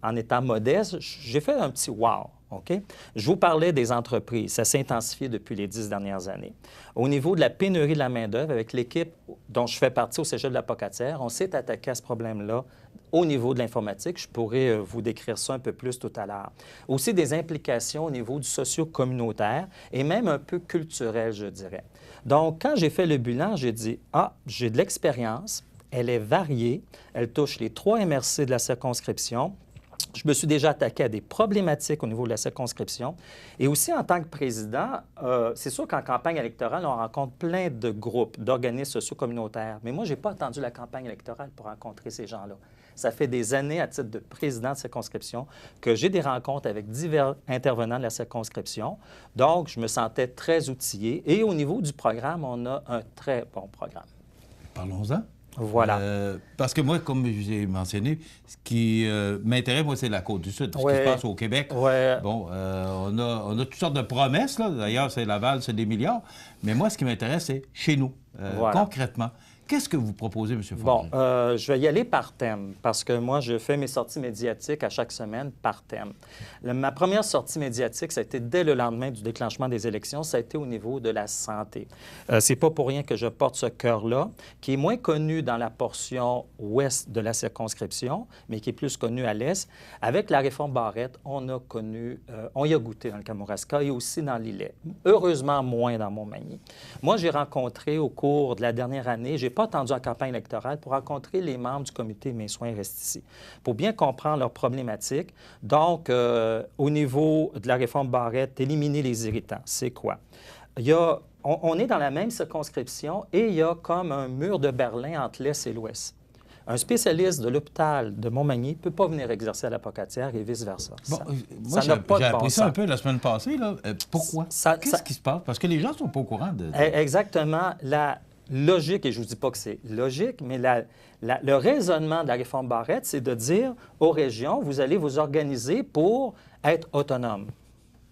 en étant modeste, j'ai fait un petit « wow ». OK? Je vous parlais des entreprises. Ça s'est intensifié depuis les 10 dernières années. Au niveau de la pénurie de la main-d'œuvre, avec l'équipe dont je fais partie au Cégep de la Pocatière, on s'est attaqué à ce problème-là au niveau de l'informatique. Je pourrais vous décrire ça un peu plus tout à l'heure. Aussi des implications au niveau du socio-communautaire et même un peu culturel, je dirais. Donc, quand j'ai fait le bilan, j'ai dit « Ah, j'ai de l'expérience, elle est variée, elle touche les 3 MRC de la circonscription. » Je me suis déjà attaqué à des problématiques au niveau de la circonscription. Et aussi, en tant que président, c'est sûr qu'en campagne électorale, on rencontre plein de groupes, d'organismes socio-communautaires. Mais moi, je n'ai pas attendu la campagne électorale pour rencontrer ces gens-là. Ça fait des années, à titre de président de circonscription, que j'ai des rencontres avec divers intervenants de la circonscription. Donc, je me sentais très outillé. Et au niveau du programme, on a un très bon programme.
Parlons-en.
Voilà.
Parce que moi, comme j'ai mentionné, ce qui m'intéresse, moi, c'est la Côte-du-Sud, ce qui se passe au Québec. Bon, on a toutes sortes de promesses, là. D'ailleurs, c'est Laval, c'est des milliards. Mais moi, ce qui m'intéresse, c'est chez nous, concrètement. Qu'est-ce que vous proposez, M. Fortin?
Bon, je vais y aller par thème, parce que moi, je fais mes sorties médiatiques à chaque semaine par thème. Ma première sortie médiatique, ça a été dès le lendemain du déclenchement des élections, ça a été au niveau de la santé. C'est pas pour rien que je porte ce cœur-là, qui est moins connu dans la portion ouest de la circonscription, mais qui est plus connu à l'est. Avec la réforme Barrette, on y a goûté dans le Kamouraska et aussi dans l'Îlet. Heureusement, moins dans Montmagny. Moi, j'ai rencontré au cours de la dernière année, j'ai pas attendu en campagne électorale pour rencontrer les membres du comité Mes soins restent ici, pour bien comprendre leurs problématiques. Donc, au niveau de la réforme Barrette, éliminer les irritants, c'est quoi? On est dans la même circonscription et il y a comme un mur de Berlin entre l'Est et l'Ouest. Un spécialiste de l'hôpital de Montmagny ne peut pas venir exercer à la Pocatière et vice-versa.
Bon, moi, j'ai appris ça un peu la semaine passée. Là. Pourquoi? Qu'est-ce qui se passe? Parce que les gens ne sont pas au courant de...
Exactement. La logique, et je ne vous dis pas que c'est logique, mais le raisonnement de la réforme Barrette, c'est de dire aux régions, vous allez vous organiser pour être autonome.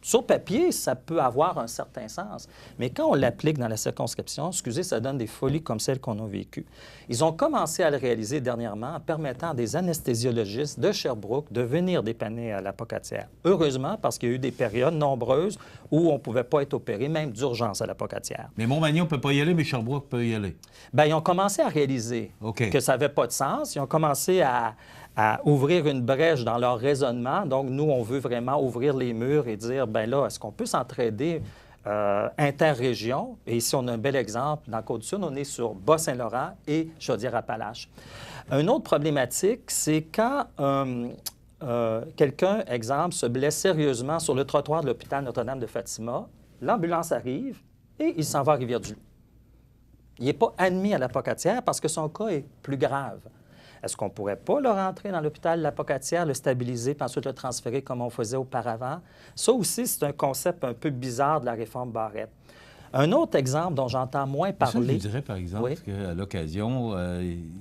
Sur papier, ça peut avoir un certain sens, mais quand on l'applique dans la circonscription, excusez, ça donne des folies comme celles qu'on a vécues. Ils ont commencé à le réaliser dernièrement en permettant à des anesthésiologistes de Sherbrooke de venir dépanner à la Pocatière. Heureusement, parce qu'il y a eu des périodes nombreuses où on ne pouvait pas être opéré, même d'urgence à la Pocatière.
Mais Montmagny, on ne peut pas y aller, mais Sherbrooke peut y aller.
Bien, ils ont commencé à réaliser que ça n'avait pas de sens. Ils ont commencé à ouvrir une brèche dans leur raisonnement. Donc, nous, on veut vraiment ouvrir les murs et dire, bien là, est-ce qu'on peut s'entraider interrégion? Et ici, on a un bel exemple. Dans Côte-du-Sud, on est sur Bas-Saint-Laurent et Chaudière-Appalaches. Une autre problématique, c'est quand quelqu'un, exemple, se blesse sérieusement sur le trottoir de l'hôpital Notre-Dame de Fatima, l'ambulance arrive et il s'en va à Rivière-du-Loup. Il n'est pas admis à la Pocatière parce que son cas est plus grave. Est-ce qu'on ne pourrait pas le rentrer dans l'hôpital de la Pocatière, le stabiliser, puis ensuite le transférer comme on faisait auparavant? Ça aussi, c'est un concept un peu bizarre de la réforme Barrette. Un autre exemple dont j'entends moins parler...
Ça, je dirais, par exemple, qu'à l'occasion,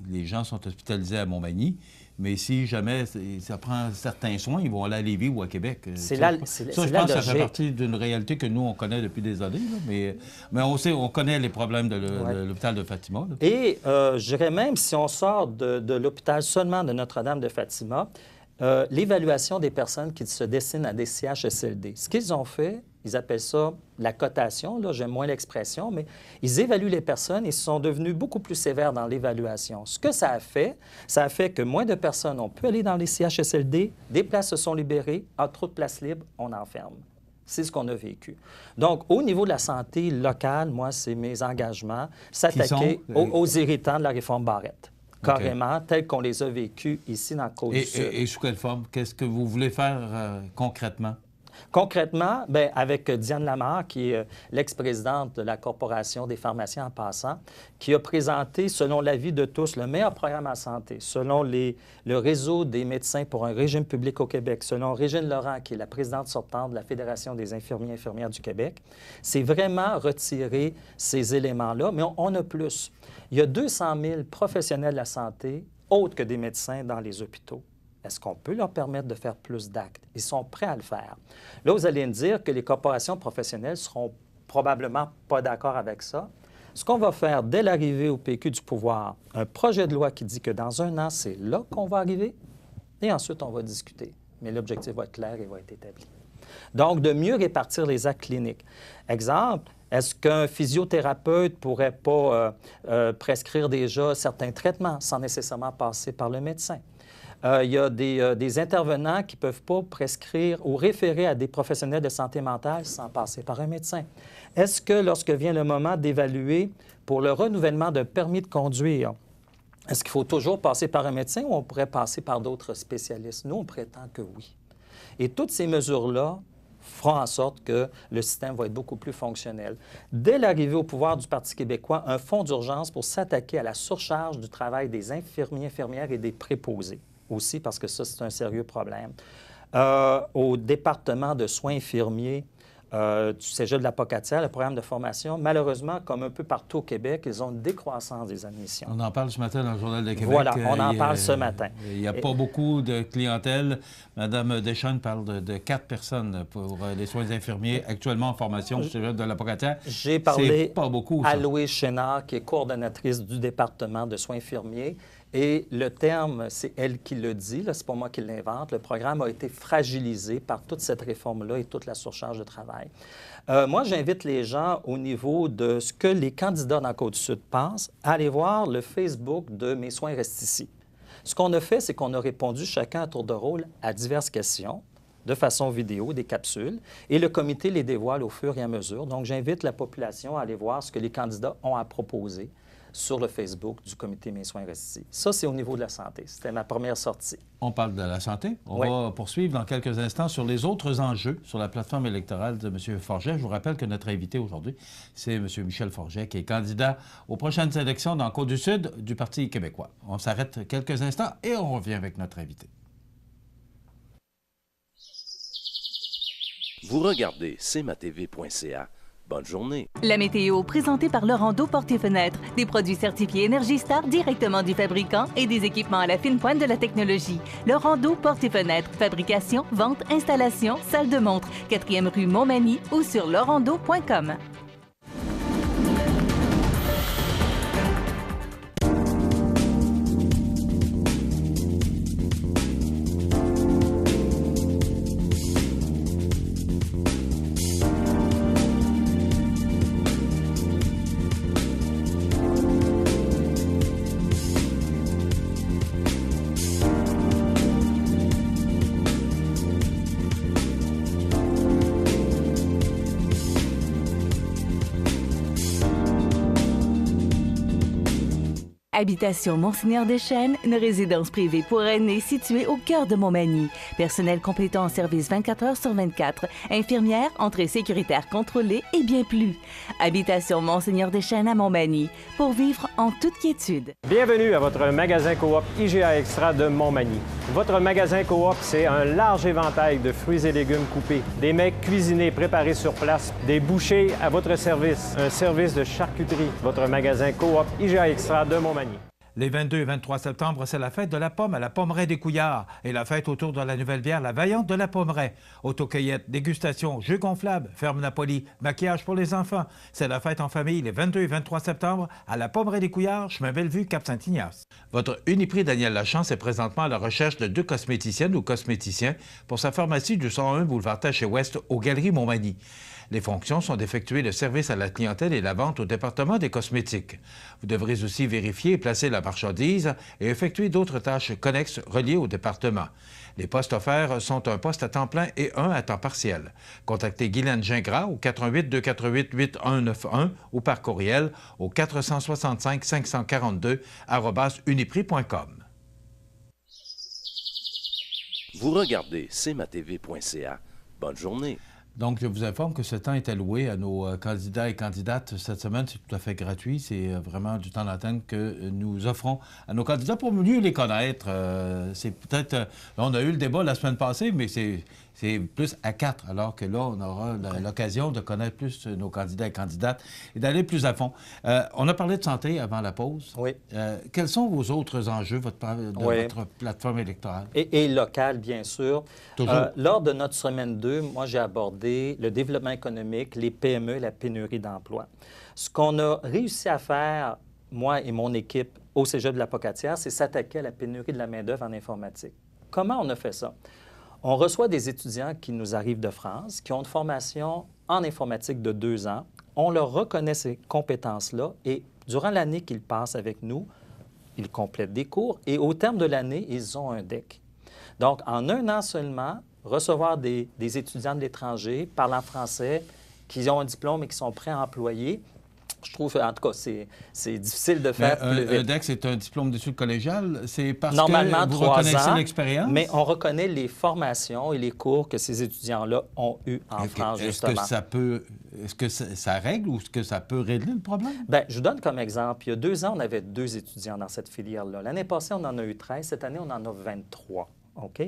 les gens sont hospitalisés à Montmagny, Mais si jamais ça prend certains soins, ils vont aller à Lévis ou à Québec.
C'est
je
la
pense que ça fait partie d'une réalité que nous, on connaît depuis des années. Là, mais on connaît les problèmes de l'hôpital de Fatima. Là.
Et je dirais même, si on sort de l'hôpital seulement de Notre-Dame de Fatima, l'évaluation des personnes qui se destinent à des CHSLD. Ce qu'ils ont fait, ils appellent ça la cotation, là, j'aime moins l'expression, mais ils évaluent les personnes et ils sont devenus beaucoup plus sévères dans l'évaluation. Ce que ça a fait que moins de personnes ont pu aller dans les CHSLD, des places se sont libérées, trop de places libres, on enferme. C'est ce qu'on a vécu. Donc, au niveau de la santé locale, moi, c'est mes engagements, s'attaquer aux irritants de la réforme Barrette. Carrément, tels qu'on les a vécus ici dans le Côte-du-Sud.
Et sous quelle forme? Qu'est-ce que vous voulez faire concrètement?
Concrètement, bien, avec Diane Lamarre, qui est l'ex-présidente de la Corporation des pharmaciens en passant, qui a présenté, selon l'avis de tous, le meilleur programme en santé, selon le réseau des médecins pour un régime public au Québec, selon Régine Laurent, qui est la présidente sortante de la Fédération des infirmiers et infirmières du Québec, c'est vraiment retirer ces éléments-là, mais on a plus. Il y a 200 000 professionnels de la santé, autres que des médecins, dans les hôpitaux. Est-ce qu'on peut leur permettre de faire plus d'actes? Ils sont prêts à le faire. Là, vous allez me dire que les corporations professionnelles seront probablement pas d'accord avec ça. Ce qu'on va faire dès l'arrivée au PQ du pouvoir, un projet de loi qui dit que dans un an, c'est là qu'on va arriver, et ensuite, on va discuter. Mais l'objectif va être clair et va être établi. Donc, de mieux répartir les actes cliniques. Exemple, est-ce qu'un physiothérapeute ne pourrait pas prescrire déjà certains traitements sans nécessairement passer par le médecin? Il y a des intervenants qui ne peuvent pas prescrire ou référer à des professionnels de santé mentale sans passer par un médecin. Est-ce que lorsque vient le moment d'évaluer pour le renouvellement d'un permis de conduire, est-ce qu'il faut toujours passer par un médecin ou on pourrait passer par d'autres spécialistes? Nous, on prétend que oui. Et toutes ces mesures-là feront en sorte que le système va être beaucoup plus fonctionnel. Dès l'arrivée au pouvoir du Parti québécois, un fonds d'urgence pour s'attaquer à la surcharge du travail des infirmiers, infirmières et des préposés. Aussi, parce que ça, c'est un sérieux problème. Au département de soins infirmiers du Cégep de la Pocatière, le programme de formation, malheureusement, comme un peu partout au Québec, ils ont une décroissance des admissions.
On en parle ce matin dans le Journal de Québec.
Voilà, on en parle ce matin.
Il n'y a pas beaucoup de clientèle. Mme Deschênes parle de 4 personnes pour les soins infirmiers actuellement en formation au Cégep de la Pocatière.
J'ai parlé
pas beaucoup,
à Louise Chénard, qui est coordonnatrice du département de soins infirmiers. Et le terme, c'est elle qui le dit, c'est pas moi qui l'invente. Le programme a été fragilisé par toute cette réforme-là et toute la surcharge de travail. Moi, j'invite les gens au niveau de ce que les candidats dans la Côte-du-Sud pensent, à aller voir le Facebook de Mes soins restent ici. Ce qu'on a fait, c'est qu'on a répondu chacun à tour de rôle à diverses questions, de façon vidéo, des capsules, et le comité les dévoile au fur et à mesure. Donc, j'invite la population à aller voir ce que les candidats ont à proposer sur le Facebook du comité Mes soins restent ici. Ça, c'est au niveau de la santé. C'était ma première sortie.
On parle de la santé. On va poursuivre dans quelques instants sur les autres enjeux sur la plateforme électorale de M. Forget. Je vous rappelle que notre invité aujourd'hui, c'est M. Michel Forget, qui est candidat aux prochaines élections dans le Côte-du-Sud du Parti québécois. On s'arrête quelques instants et on revient avec notre invité.
Vous regardez cmatv.ca. Bonne journée.
La météo, présentée par Laurando Portes et Fenêtres. Des produits certifiés Énergie Star directement du fabricant et des équipements à la fine pointe de la technologie. Laurando Portes et Fenêtres. Fabrication, vente, installation, salle de montre. 4e rue Montmagny ou sur laurando.com. Habitation Monseigneur Deschênes, une résidence privée pour aînés située au cœur de Montmagny. Personnel complétant en service 24 heures sur 24. Infirmière, entrée sécuritaire contrôlée et bien plus. Habitation Monseigneur Deschênes à Montmagny, pour vivre en toute quiétude.
Bienvenue à votre magasin Coop IGA Extra de Montmagny. Votre magasin Coop, c'est un large éventail de fruits et légumes coupés, des mets cuisinés préparés sur place, des bouchées à votre service, un service de charcuterie. Votre magasin Coop IGA Extra de Montmagny.
Les 22 et 23 septembre, c'est la fête de la pomme à la Pommeraie des Couillards et la fête autour de la nouvelle bière La Vaillante de la Pommeraie. Autocueillette, dégustation, jeux gonflables, ferme Napoli, maquillage pour les enfants. C'est la fête en famille les 22 et 23 septembre à la Pommeraie des Couillards, chemin Bellevue, Cap-Saint-Ignace. Votre Uniprix Daniel Lachance est présentement à la recherche de 2 cosméticiennes ou cosméticiens pour sa pharmacie du 101 boulevard Taché-Ouest aux Galeries Montmagny. Les fonctions sont d'effectuer le service à la clientèle et la vente au département des cosmétiques. Vous devrez aussi vérifier et placer la marchandise et effectuer d'autres tâches connexes reliées au département. Les postes offerts sont un poste à temps plein et un à temps partiel. Contactez Guylaine Gingras au 418-248-8191 ou par courriel au 465-542@uniprix.com.
Vous regardez cmatv.ca. Bonne journée.
Donc, je vous informe que ce temps est alloué à nos candidats et candidates cette semaine. C'est tout à fait gratuit. C'est vraiment du temps d'antenne que nous offrons à nos candidats pour mieux les connaître. C'est peut-être... on a eu le débat la semaine passée, mais c'est plus à 4, alors que là, on aura l'occasion de connaître plus nos candidats et candidates et d'aller plus à fond. On a parlé de santé avant la pause.
Oui.
Quels sont vos autres enjeux de votre plateforme électorale?
Et locale, bien sûr.
Toujours.
Lors de notre semaine 2, moi, j'ai abordé le développement économique, les PME et la pénurie d'emplois. Ce qu'on a réussi à faire, moi et mon équipe, au Cégep de la Pocatière, c'est s'attaquer à la pénurie de la main-d'œuvre en informatique. Comment on a fait ça? On reçoit des étudiants qui nous arrivent de France, qui ont une formation en informatique de 2 ans. On leur reconnaît ces compétences-là et durant l'année qu'ils passent avec nous, ils complètent des cours et au terme de l'année, ils ont un DEC. Donc, en 1 an seulement, recevoir des étudiants de l'étranger parlant français, qui ont un diplôme et qui sont prêts à employer, je trouve, en tout cas, c'est difficile de faire plus vite.
Un DEC, c'est un diplôme d'études collégiales? C'est parce
Normalement,
que vous
3
reconnaissez
ans,
l'expérience?
mais on reconnaît les formations et les cours que ces étudiants-là ont eus en France, justement.
Est-ce que ça règle ou est-ce que ça peut régler le problème?
Bien, je vous donne comme exemple. Il y a 2 ans, on avait 2 étudiants dans cette filière-là. L'année passée, on en a eu 13. Cette année, on en a 23. OK?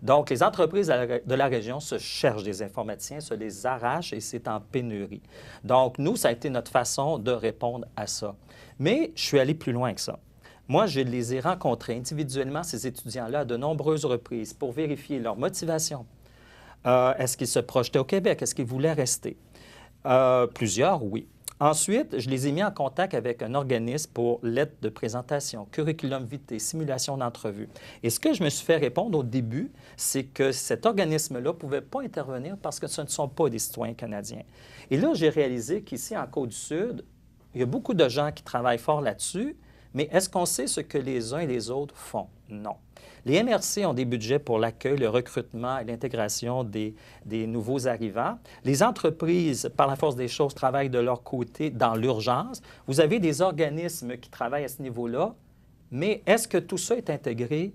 Donc, les entreprises de la région se cherchent des informaticiens, se les arrachent et c'est en pénurie. Donc, nous, ça a été notre façon de répondre à ça. Mais je suis allé plus loin que ça. Moi, je les ai rencontrés individuellement, ces étudiants-là, à de nombreuses reprises pour vérifier leur motivation. Est-ce qu'ils se projetaient au Québec? Est-ce qu'ils voulaient rester? Plusieurs, oui. Ensuite, je les ai mis en contact avec un organisme pour lettre de présentation, curriculum vitae, simulation d'entrevue. Et ce que je me suis fait répondre au début, c'est que cet organisme-là ne pouvait pas intervenir parce que ce ne sont pas des citoyens canadiens. Et là, j'ai réalisé qu'ici, en Côte-du-Sud, il y a beaucoup de gens qui travaillent fort là-dessus, mais est-ce qu'on sait ce que les uns et les autres font? Non. Les MRC ont des budgets pour l'accueil, le recrutement et l'intégration des nouveaux arrivants. Les entreprises, par la force des choses, travaillent de leur côté dans l'urgence. Vous avez des organismes qui travaillent à ce niveau-là, mais est-ce que tout ça est intégré?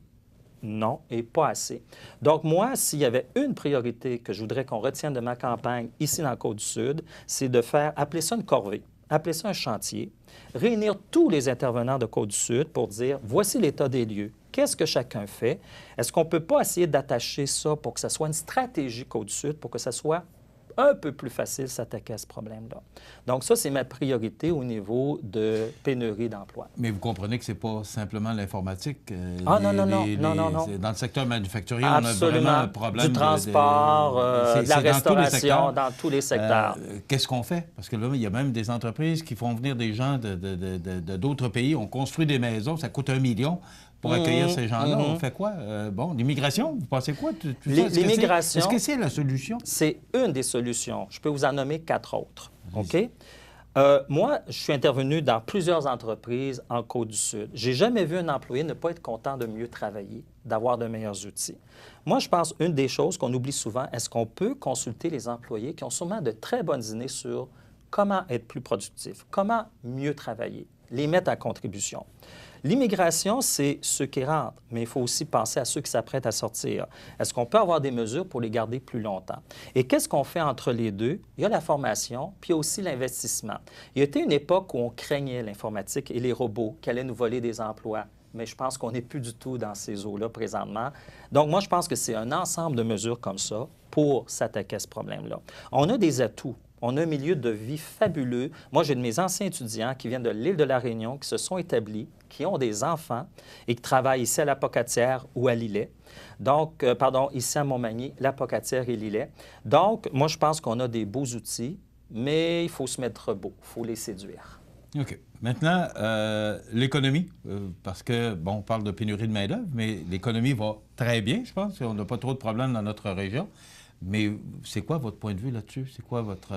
Non, et pas assez. Donc, moi, s'il y avait une priorité que je voudrais qu'on retienne de ma campagne ici dans la Côte-du-Sud, c'est de faire, appeler ça une corvée, appeler ça un chantier, réunir tous les intervenants de Côte-du-Sud pour dire, voici l'état des lieux. Qu'est-ce que chacun fait? Est-ce qu'on ne peut pas essayer d'attacher ça pour que ça soit une stratégie Côte-du-Sud, pour que ça soit un peu plus facile de s'attaquer à ce problème-là? Donc ça, c'est ma priorité au niveau de pénurie d'emploi.
Mais vous comprenez que ce n'est pas simplement l'informatique.
Non.
Dans le secteur manufacturier,
absolument.
On a vraiment un problème
du transport, de la restauration,
dans
tous les secteurs.
Qu'est-ce qu'on fait? Parce que là, il y a même des entreprises qui font venir des gens d'autres pays. On construit des maisons, ça coûte 1 million. Pour accueillir ces gens-là, on fait quoi? L'immigration, vous pensez quoi?
L'immigration...
Est-ce que c'est la solution?
C'est une des solutions. Je peux vous en nommer 4 autres. OK? Moi, je suis intervenu dans plusieurs entreprises en Côte-du-Sud. J'ai jamais vu un employé ne pas être content de mieux travailler, d'avoir de meilleurs outils. Moi, je pense une des choses qu'on oublie souvent, est-ce qu'on peut consulter les employés qui ont sûrement de très bonnes idées sur comment être plus productif, comment mieux travailler, les mettre à contribution. L'immigration, c'est ceux qui rentrent, mais il faut aussi penser à ceux qui s'apprêtent à sortir. Est-ce qu'on peut avoir des mesures pour les garder plus longtemps? Et qu'est-ce qu'on fait entre les deux? Il y a la formation, puis il y a aussi l'investissement. Il y a été une époque où on craignait l'informatique et les robots qui allaient nous voler des emplois. Mais je pense qu'on n'est plus du tout dans ces eaux-là présentement. Donc, moi, je pense que c'est un ensemble de mesures comme ça pour s'attaquer à ce problème-là. On a des atouts. On a un milieu de vie fabuleux. Moi, j'ai de mes anciens étudiants qui viennent de l'île de la Réunion, qui se sont établis, qui ont des enfants et qui travaillent ici à la Pocatière ou à Lillet. Donc, ici à Montmagny, la Pocatière et Lillet. Donc, moi, je pense qu'on a des beaux outils, mais il faut se mettre beau, il faut les séduire.
OK. Maintenant, l'économie, parce que, bon, on parle de pénurie de main-d'œuvre, mais l'économie va très bien, je pense. On n'a pas trop de problèmes dans notre région. Mais c'est quoi votre point de vue là-dessus? C'est quoi votre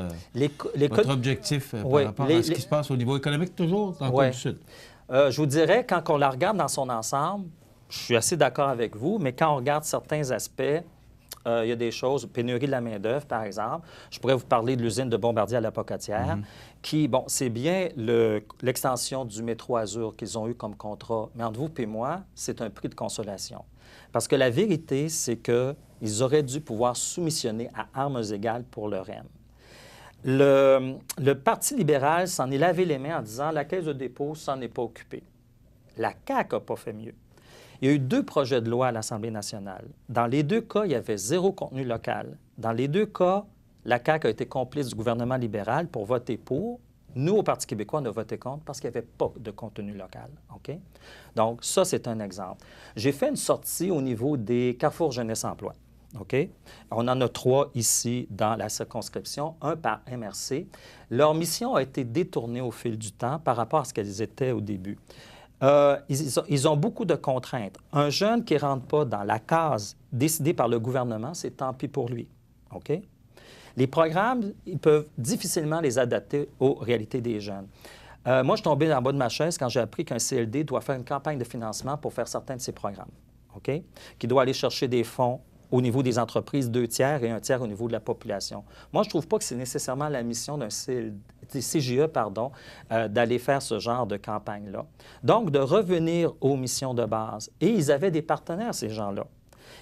objectif par rapport à ce qui se passe au niveau économique, toujours dans le Côte-du-Sud?
Je vous dirais, quand on la regarde dans son ensemble, je suis assez d'accord avec vous, mais quand on regarde certains aspects, il y a des choses, pénurie de la main-d'œuvre, par exemple. Je pourrais vous parler de l'usine de Bombardier à la Pocatière, qui, bon, c'est bien l'extension du métro Azur qu'ils ont eu comme contrat, mais entre vous et moi, c'est un prix de consolation. Parce que la vérité, c'est qu'ils auraient dû pouvoir soumissionner à armes égales pour le REM. Le Parti libéral s'en est lavé les mains en disant « la Caisse de dépôt s'en est pas occupée ». La CAQ n'a pas fait mieux. Il y a eu 2 projets de loi à l'Assemblée nationale. Dans les 2 cas, il y avait 0 contenu local. Dans les 2 cas, la CAQ a été complice du gouvernement libéral pour voter pour. Nous, au Parti québécois, on a voté contre parce qu'il n'y avait pas de contenu local. OK? Donc, ça, c'est un exemple. J'ai fait une sortie au niveau des carrefours jeunesse-emploi. OK? On en a 3 ici dans la circonscription, un par MRC. Leur mission a été détournée au fil du temps par rapport à ce qu'elles étaient au début. Ils ont beaucoup de contraintes. Un jeune qui ne rentre pas dans la case décidée par le gouvernement, c'est tant pis pour lui. OK? Les programmes, ils peuvent difficilement les adapter aux réalités des jeunes. Moi, je suis tombé en bas de ma chaise quand j'ai appris qu'un CLD doit faire une campagne de financement pour faire certains de ses programmes. OK? Qui doit aller chercher des fonds au niveau des entreprises, 2 tiers et 1 tiers au niveau de la population. Moi, je ne trouve pas que c'est nécessairement la mission d'un CGE, d'aller faire ce genre de campagne-là. Donc, de revenir aux missions de base. Et ils avaient des partenaires, ces gens-là.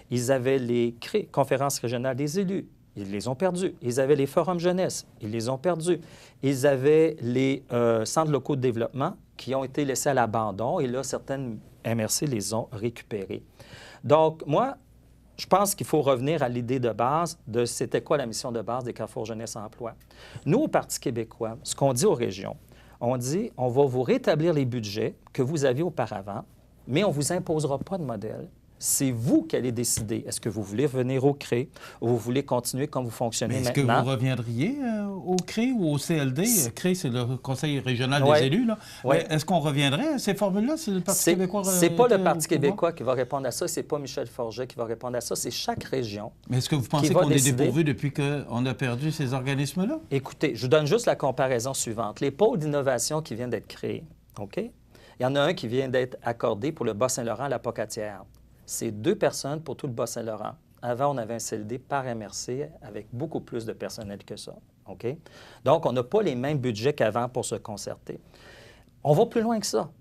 Ils avaient les conférences régionales des élus. Ils les ont perdus. Ils avaient les forums jeunesse. Ils les ont perdus. Ils avaient les centres locaux de développement qui ont été laissés à l'abandon. Et là, certaines MRC les ont récupérés. Donc, moi, je pense qu'il faut revenir à l'idée de base de c'était quoi la mission de base des carrefours jeunesse-emploi. Nous, au Parti québécois, ce qu'on dit aux régions, on dit on va vous rétablir les budgets que vous aviez auparavant, mais on ne vous imposera pas de modèle. C'est vous qui allez décider. Est-ce que vous voulez revenir au CRE ou vous voulez continuer comme vous fonctionnez maintenant?
Est-ce que vous reviendriez au CRE ou au CLD? CRE, c'est le Conseil régional des élus. Là. Est-ce qu'on reviendrait à ces formules-là? C'est le Parti québécois?
C'est pas le Parti québécois qui va répondre à ça. C'est pas Michel Forget qui va répondre à ça. C'est chaque région.
Mais est-ce que vous pensez qu'on est dépourvu depuis qu'on a perdu ces organismes-là?
Écoutez, je vous donne juste la comparaison suivante. Les pôles d'innovation qui viennent d'être créés, OK? Il y en a un qui vient d'être accordé pour le Bas-Saint-Laurent à la Pocatière. C'est 2 personnes pour tout le Bas-Saint-Laurent. Avant, on avait un CLD par MRC avec beaucoup plus de personnel que ça. OK? Donc, on n'a pas les mêmes budgets qu'avant pour se concerter. On va plus loin que ça.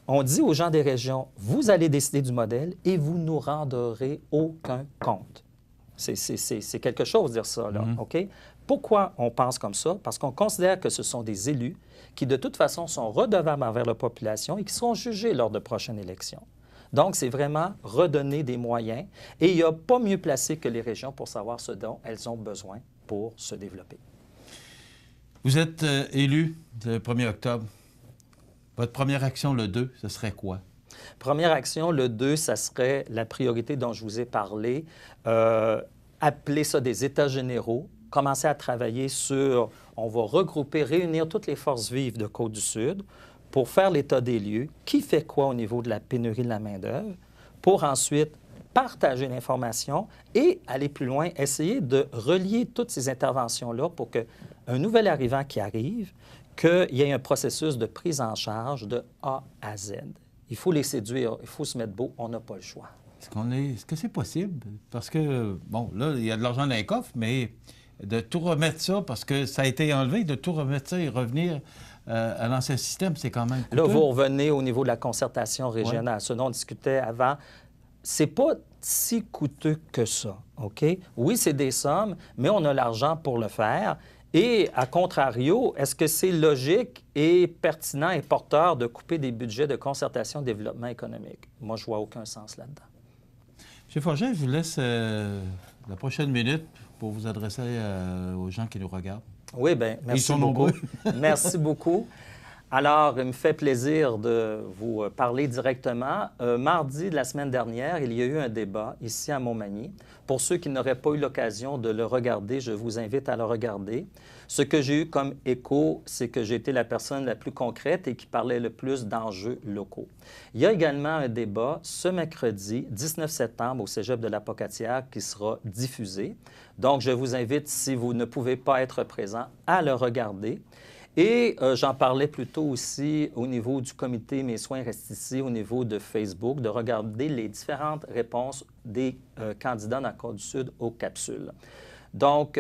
On dit aux gens des régions, vous allez décider du modèle et vous nous rendrez aucun compte. C'est quelque chose de dire ça, là. OK? Pourquoi on pense comme ça? Parce qu'on considère que ce sont des élus qui, de toute façon, sont redevables envers la population et qui seront jugés lors de prochaines élections. Donc, c'est vraiment redonner des moyens. Et il n'y a pas mieux placé que les régions pour savoir ce dont elles ont besoin pour se développer.
Vous êtes élu le 1er octobre. Votre première action, le 2, ce serait quoi?
Première action, le 2, ça serait la priorité dont je vous ai parlé. Appeler ça des États généraux. Commencer à travailler sur... On va regrouper, réunir toutes les forces vives de Côte-du-Sud pour faire l'état des lieux, qui fait quoi au niveau de la pénurie de la main-d'œuvre, pour ensuite partager l'information et aller plus loin, essayer de relier toutes ces interventions-là pour qu'un nouvel arrivant qui arrive, qu'il y ait un processus de prise en charge de A à Z. Il faut les séduire, il faut se mettre beau, on n'a pas le choix.
Est-ce que c'est possible? Parce que, bon, là, il y a de l'argent dans les coffres, mais de tout remettre ça, parce que ça a été enlevé, de tout remettre ça et revenir à l'ancien système, c'est quand même coûteux.
Là, vous revenez au niveau de la concertation régionale. Ce dont on discutait avant, c'est pas si coûteux que ça, OK? Oui, c'est des sommes, mais on a l'argent pour le faire. Et, à contrario, est-ce que c'est logique et pertinent et porteur de couper des budgets de concertation et développement économique? Moi, je vois aucun sens là-dedans.
M. Forget, je vous laisse la prochaine minute pour vous adresser aux gens qui nous regardent?
Oui, bien, merci
Ils sont
beaucoup.
nombreux.
Merci beaucoup. Alors, il me fait plaisir de vous parler directement. Mardi de la semaine dernière, il y a eu un débat ici à Montmagny. Pour ceux qui n'auraient pas eu l'occasion de le regarder, je vous invite à le regarder. Ce que j'ai eu comme écho, c'est que j'ai été la personne la plus concrète et qui parlait le plus d'enjeux locaux. Il y a également un débat ce mercredi, 19 septembre, au Cégep de la Pocatière, qui sera diffusé. Donc, je vous invite, si vous ne pouvez pas être présent, à le regarder. Et j'en parlais plutôt aussi au niveau du comité Mes soins restent ici, au niveau de Facebook, de regarder les différentes réponses des candidats dans la Côte-du-Sud aux capsules. Donc,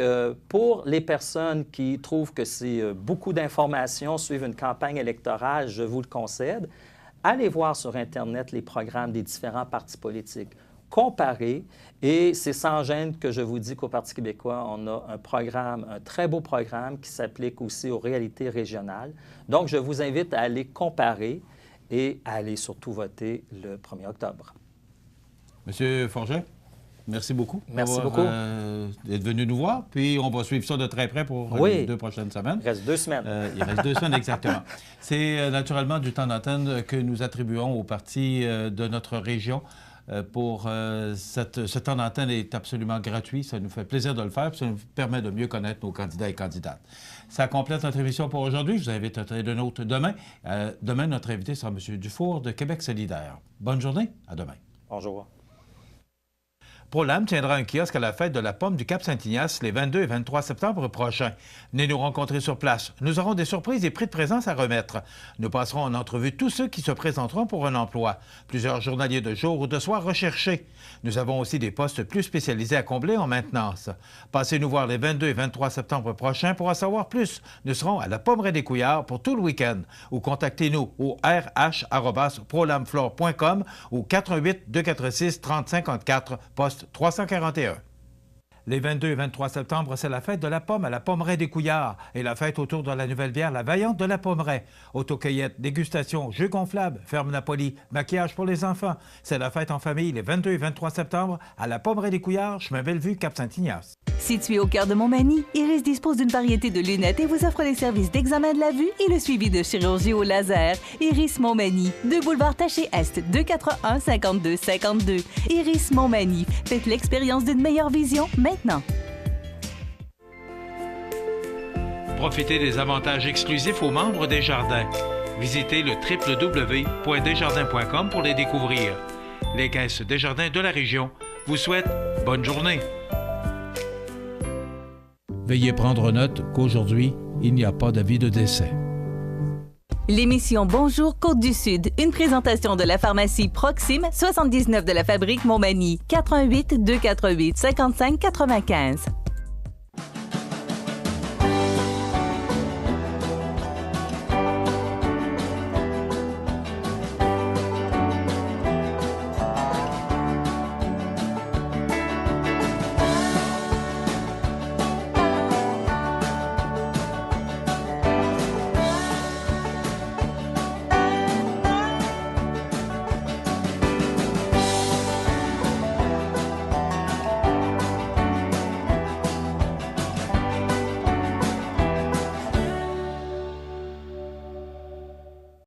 pour les personnes qui trouvent que c'est beaucoup d'informations, suivre une campagne électorale, je vous le concède, allez voir sur Internet les programmes des différents partis politiques. Comparer, et c'est sans gêne que je vous dis qu'au Parti québécois, on a un programme, un très beau programme qui s'applique aussi aux réalités régionales. Donc, je vous invite à aller comparer et à aller surtout voter le 1er octobre.
Monsieur Forget, merci beaucoup.
Merci beaucoup.
D'être venu nous voir. Puis, on va suivre ça de très près pour les 2 prochaines semaines.
Il reste 2 semaines.
Il reste 2 semaines, exactement. C'est naturellement du temps d'antenne que nous attribuons aux partis de notre région. Ce temps d'antenne est absolument gratuit. Ça nous fait plaisir de le faire, puis ça nous permet de mieux connaître nos candidats et candidates. Ça complète notre émission pour aujourd'hui. Je vous invite à traiter de nôtre demain. Demain, notre invité sera M. Dufour de Québec solidaire. Bonne journée. À demain.
Bonjour.
ProLam tiendra un kiosque à la fête de la pomme du Cap-Saint-Ignace les 22 et 23 septembre prochains. Venez nous rencontrer sur place. Nous aurons des surprises et prix de présence à remettre. Nous passerons en entrevue tous ceux qui se présenteront pour un emploi. Plusieurs journaliers de jour ou de soir recherchés. Nous avons aussi des postes plus spécialisés à combler en maintenance. Passez nous voir les 22 et 23 septembre prochains pour en savoir plus. Nous serons à la Pommeraie des Couillards pour tout le week-end. Ou contactez-nous au rh@prolamflore.com ou 418-246-3054, poste 341. Les 22 et 23 septembre, c'est la fête de la pomme à la Pommeraie des Couillards et la fête autour de la nouvelle bière La Vaillante de la Pommeraie. Autocueillette, dégustation, jeux gonflables, ferme Napoli, maquillage pour les enfants. C'est la fête en famille les 22 et 23 septembre à la Pommeraie des Couillards, chemin Bellevue, Cap-Saint-Ignace.
Situé au cœur de Montmagny, Iris dispose d'une variété de lunettes et vous offre les services d'examen de la vue et le suivi de chirurgie au laser. Iris Montmagny, 2 boulevard Taché-Est, 241-5252. Iris Montmagny, faites l'expérience d'une meilleure vision maintenant.
Profitez des avantages exclusifs aux membres des Jardins. Visitez le www.desjardins.com pour les découvrir. Les caisses Desjardins de la région vous souhaitent bonne journée. Veuillez prendre note qu'aujourd'hui, il n'y a pas d'avis de décès.
L'émission Bonjour Côte-du-Sud, une présentation de la pharmacie Proxime, 79 de la Fabrique Montmagny, 418-248-5595.